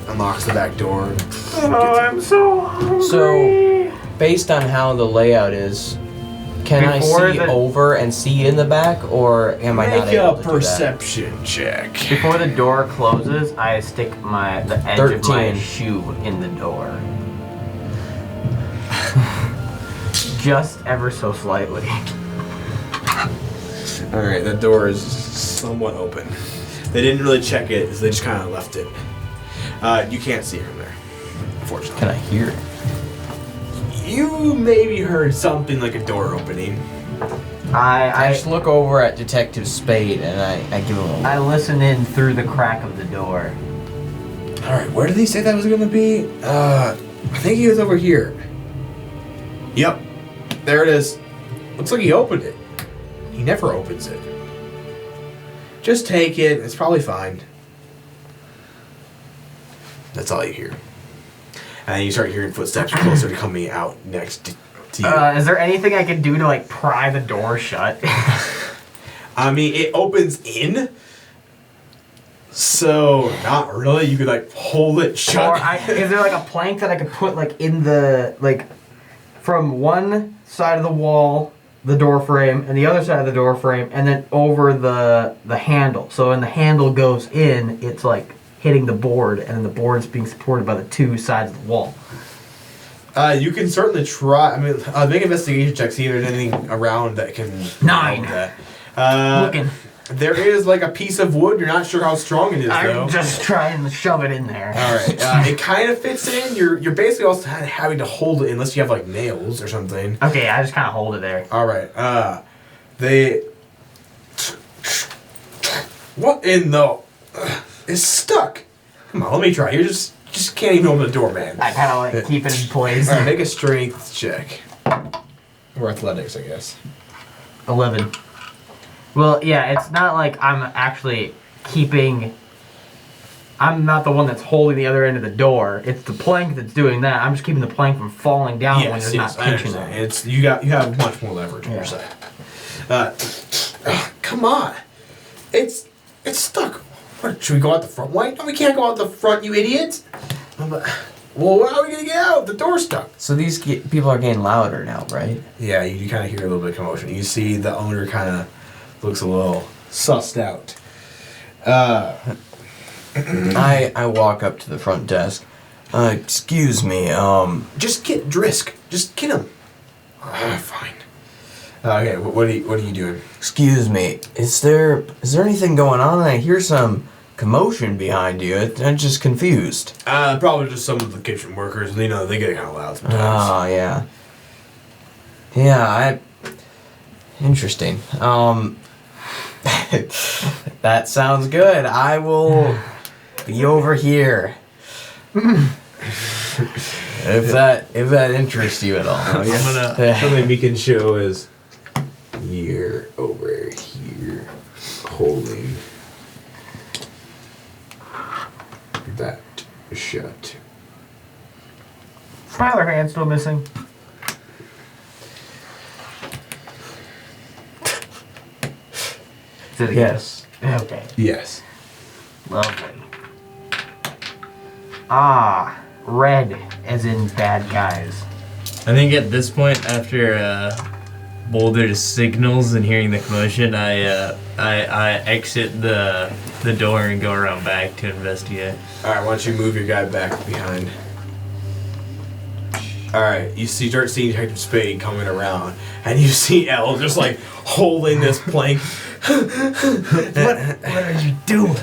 unlocks the back door.
Oh, I'm so hungry.
So, based on how the layout is, can I
Before
see
the-
over and see in the back, or am I not
Make
able
a
to do that?
perception check.
Before the door closes, I stick the edge of my
13.
shoe in the door. Just ever so slightly.
Alright, the door is somewhat open. They didn't really check it, so they just kind of left it. You can't see from there, unfortunately.
Can I hear it?
You maybe heard something like a door opening.
I
I
just look over at Detective Spade and I give him a
I listen in through the crack of the door.
Alright, where did he say that was gonna be? I think he was over here. Yep. There it is. Looks like he opened it. He never opens it. Just take it. It's probably fine. That's all you hear. And then you start hearing footsteps closer to coming out next to you.
Is there anything I can do to like pry the door shut?
I mean, it opens in. So, not really. You could like hold it shut.
Is there like a plank that I could put like in the like from one side of the wall, the door frame, and the other side of the door frame, and then over the handle. So when the handle goes in, it's like hitting the board, and then the board's being supported by the two sides of the wall.
You can certainly try. I mean, make investigation checks. See if there's anything around that can
9.
help that.
Looking.
There is like a piece of wood. You're not sure how strong it is, though.
I'm just trying to shove it in there.
All right. It kind of fits in. You're basically also having to hold it unless you have like nails or something.
Okay, I just kind of hold it there.
All right. They. What in the? It's stuck. Come on, let me try. You just can't even open the door, man.
I kind of like keep it in place.
All right, make a strength check. Or athletics, I guess.
11. Well, yeah, it's not like I'm actually keeping. I'm not the one that's holding the other end of the door. It's the plank that's doing that. I'm just keeping the plank from falling down when there's not tension on it.
It's you have much more leverage on your side. Come on, it's stuck. What, should we go out the front? Why? No, we can't go out the front, you idiots. Well, how are we gonna get out? The door's stuck.
So these people are getting louder now, right?
Yeah, you kind of hear a little bit of commotion. You see the owner kind of looks a little sussed out.
I walk up to the front desk. Excuse me,
Just get Drisk. Just get him. Fine. Okay, what are you doing?
excuse me. Is there anything going on? I hear some commotion behind you. I'm just confused.
Probably just some of the kitchen workers. You know, they get kind of loud sometimes.
Oh, yeah. Yeah, interesting. That sounds good. I will be over here. if that interests you at all.
Something we can show is you're over here holding that shut.
My other hand's still missing. Is it a
Yes.
Okay.
Yes.
Lovely. Ah, red, as in bad guys.
I think at this point, after Boulder's signals and hearing the commotion, I exit the door and go around back to investigate.
Alright, why don't you move your guy back behind? Alright, you start seeing Detective Spade coming around, and you see Elle just like holding this plank.
What are you doing?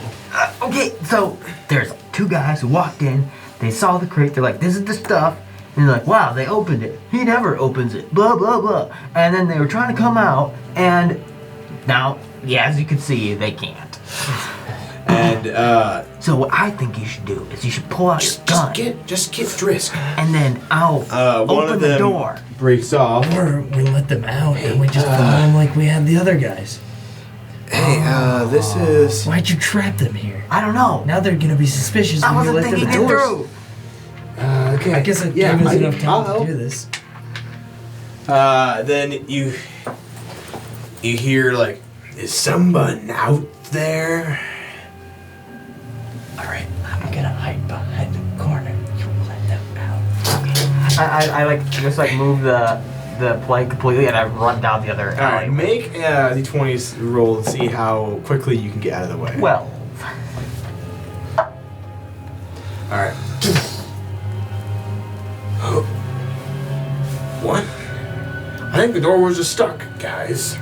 Okay, so there's two guys who walked in. They saw the crate. They're like, "This is the stuff." And they're like, "Wow, they opened it. He never opens it." Blah blah blah. And then they were trying to come out, and now, yeah, as you can see, they can't.
And
So what I think you should do is you should pull out your gun,
just get Drisk.
and then I'll
One
open
of
the
them
door.
breaks off.
Or we let them out and we just follow them like we had the other guys.
Hey, this is.
Why'd you trap them here?
I don't know.
Now they're gonna be suspicious
I
when you
wasn't
let them
thinking it
doors.
through.
Okay.
I guess it
yeah,
gave us
I-
enough
I'll
time
help.
to do this.
Then you hear like, is someone out there?
Alright, I'm gonna hide behind the corner. You let them out.
I like just like move the plank completely, and I run down the other
All right,
alley.
make the 20s roll and see how quickly you can get out of the way.
Well,
All right. One. I think the door was just stuck, guys.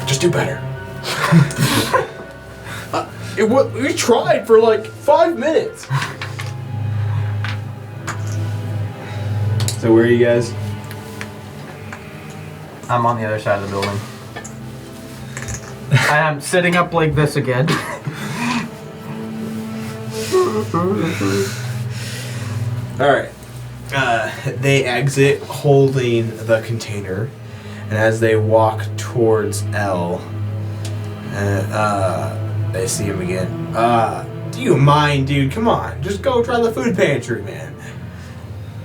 Just do better. We tried for like 5 minutes. So where are you guys?
I'm on the other side of the building. I am sitting up like this again.
All right. They exit holding the container, and as they walk towards L, they see him again. Do you mind, dude? Come on, just go try the food pantry, man.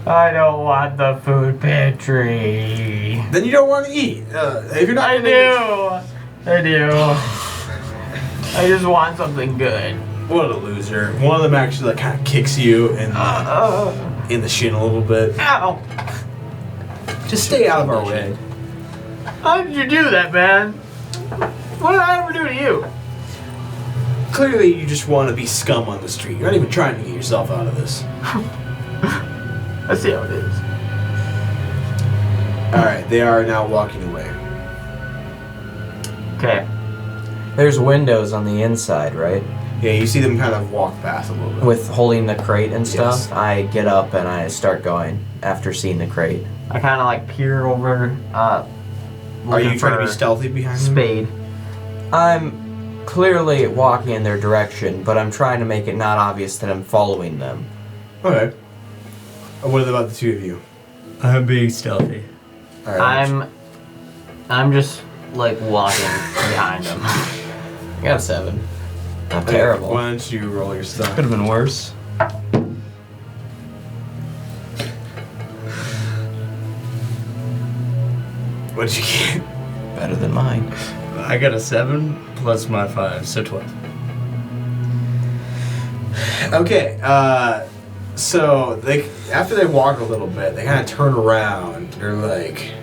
I don't want the food pantry.
Then you don't want to eat. If you're not.
I do. I just want something good.
What a loser. One of them actually like kind of kicks you in the shin a little bit.
Ow!
Just stay out of our way.
How did you do that, man? What did I ever do to you?
Clearly, you just want to be scum on the street. You're not even trying to get yourself out of this.
I see how it is.
Alright, they are now walking away.
Okay.
There's windows on the inside, right?
Yeah, you see them kind of walk past a little bit.
With holding the crate and stuff.
Yes.
I get up and I start going after seeing the crate.
I kind of like peer over.
Are
looking
you trying to be
for
stealthy behind them?
Spade.
I'm clearly walking in their direction, but I'm trying to make it not obvious that I'm following them.
Okay. What about the two of you?
I'm being stealthy.
Alright.
I'm just like walking behind them.
I got a 7. Not
Okay,
terrible.
Why don't you roll your stuff?
Could have been worse.
What did you get?
Better than mine.
I got a 7 plus my 5, so 12.
Okay, so they after they walk a little bit, they kind of turn around. They're like,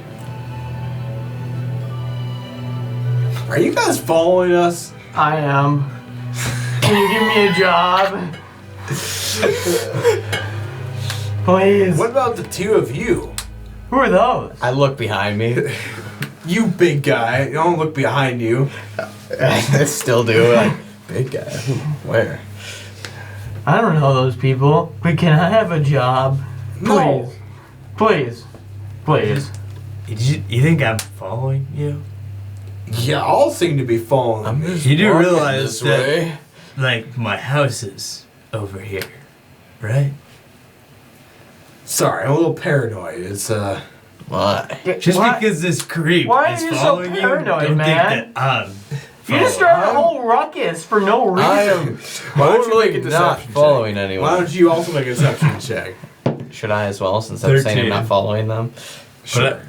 "Are you guys following us?"
I am. Can you give me a job? Please.
What about the two of you?
Who are those?
I look behind me.
You big guy, don't look behind you.
I still do. Like, big guy. Where?
I don't know those people, but can I have a job?
No.
Please. Please.
You think I'm following you?
Yeah, all seem to be following
I'm
me.
just
You do
walking
realize
this
that-
way.
Like, my house is over here, right?
Sorry, I'm a little paranoid. It's
Why?
Just
Why-
because this creep
Why
is
are you so
following
paranoid,
you, don't
man?
think that I'm
You just
following.
started a whole ruckus for no reason.
I am
Why don't you
totally
make a
not
deception
following
check?
anyone.
Why don't you also make a deception check?
Should I as well, since I'm saying I'm
13.
not following them?
Sure.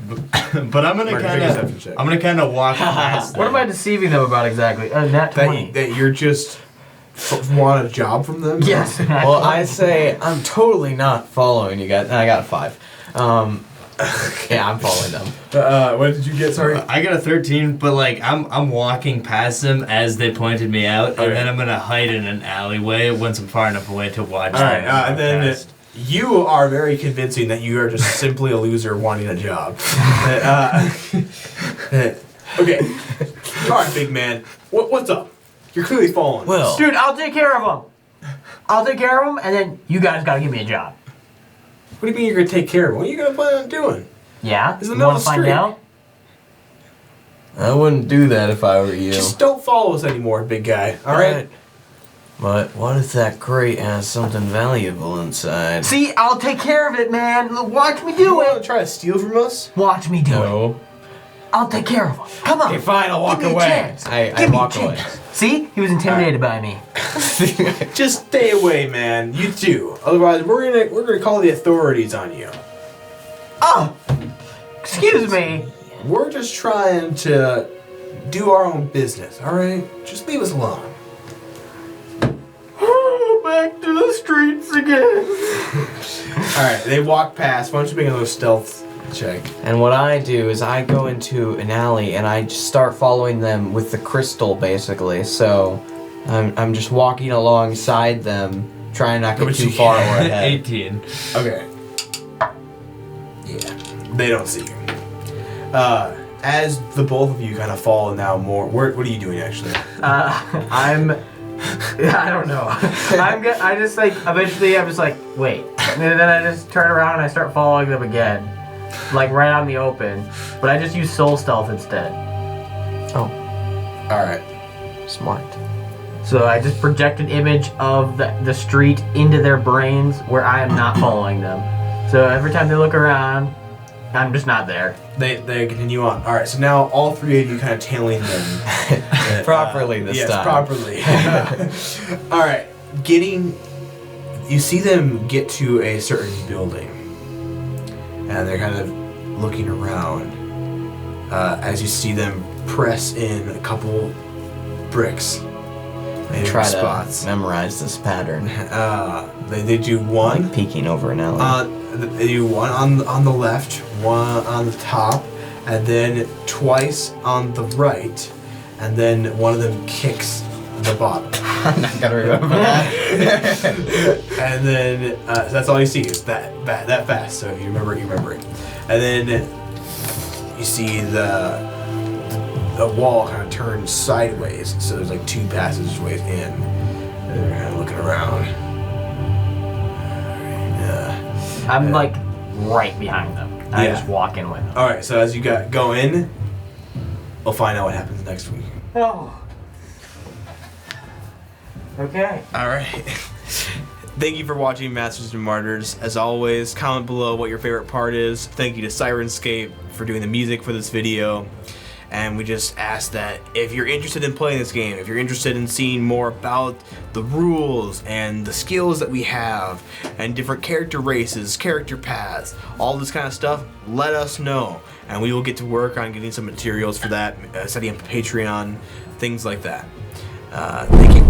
But I'm gonna
Mark,
kind
make a deception
of
check.
I'm gonna kind of walk past
What
them.
am I deceiving them about exactly? Nat 20.
That you're just want a job from them?
Yes. nat
Well,
20.
I say I'm totally not following you guys. And I got a 5. Yeah, I'm following them.
What did you get? Sorry.
I got a 13, but like I'm walking past them as they pointed me out,
Okay.
and then I'm gonna hide in an alleyway once I'm far enough away to watch
All right,
them.
and then
past.
you are very convincing that you are just simply a loser wanting a job. Okay. All right, big man. What's up? You're clearly following.
Well,
Dude, I'll take care of them. I'll take care of them, and then you guys gotta give me a job.
What do you mean you're gonna take care of it? What are you gonna plan on doing?
Yeah?
It's in the
You
middle
wanna
of the
find
street.
out?
I wouldn't do that if I were you.
Just don't follow us anymore, big guy. All right.
But what if that crate has something valuable inside?
See, I'll take care of it, man. Watch me
You
do
want
it.
to try to steal from us?
Watch me do it.
No.
I'll take care of them. Come on.
Okay, fine, I'll walk
Give me a
away.
chance.
I
Give me a
walk away.
chance. See? He was intimidated by me.
Just stay away, man. You too. Otherwise, we're gonna call the authorities on you.
Oh! Excuse me.
We're just trying to do our own business. All right. Just leave us alone.
Back to the streets again.
All right. They walk past. Why don't you make another stealth check?
And what I do is I go into an alley and I just start following them with the crystal, basically. So I'm just walking alongside them, trying not to get too far or ahead.
18.
Okay. Yeah. They don't see you. As the both of you kind of fall now more. What are you doing actually?
I'm. I don't know. I just like eventually I'm just like wait, and then I just turn around and I start following them again, like right out in the open. But I just use soul stealth instead.
Oh,
All right.
smart.
So I just project an image of the street into their brains where I am not following them. So every time they look around, I'm just not there.
They continue on. All right. So now all three of you kind of tailing them.
Properly this
yes,
time.
properly. All right. You see them get to a certain building, and they're kind of looking around as you see them press in a couple bricks in
Try
spots.
to memorize this pattern.
They do
I
one.
like peeking over an alley.
They do one on the left, one on the top, and then twice on the right, and then one of them kicks the bottom.
I'm not gonna remember that.
And then so that's all you see is that fast. So if you remember it, you remember it. And then you see the wall kind of turns sideways. So there's like two passageways in. And they're kind of looking around.
I'm like right behind them. I
Yeah.
just walk in with them.
All right. So as you go in, we'll find out what happens next week.
Oh. Okay.
All right. Thank you for watching Masters and Martyrs. As always, comment below what your favorite part is. Thank you to Sirenscape for doing the music for this video. And we just ask that if you're interested in playing this game, if you're interested in seeing more about the rules and the skills that we have and different character races, character paths, all this kind of stuff, let us know. And we will get to work on getting some materials for that, setting up a Patreon, things like that. Thank you.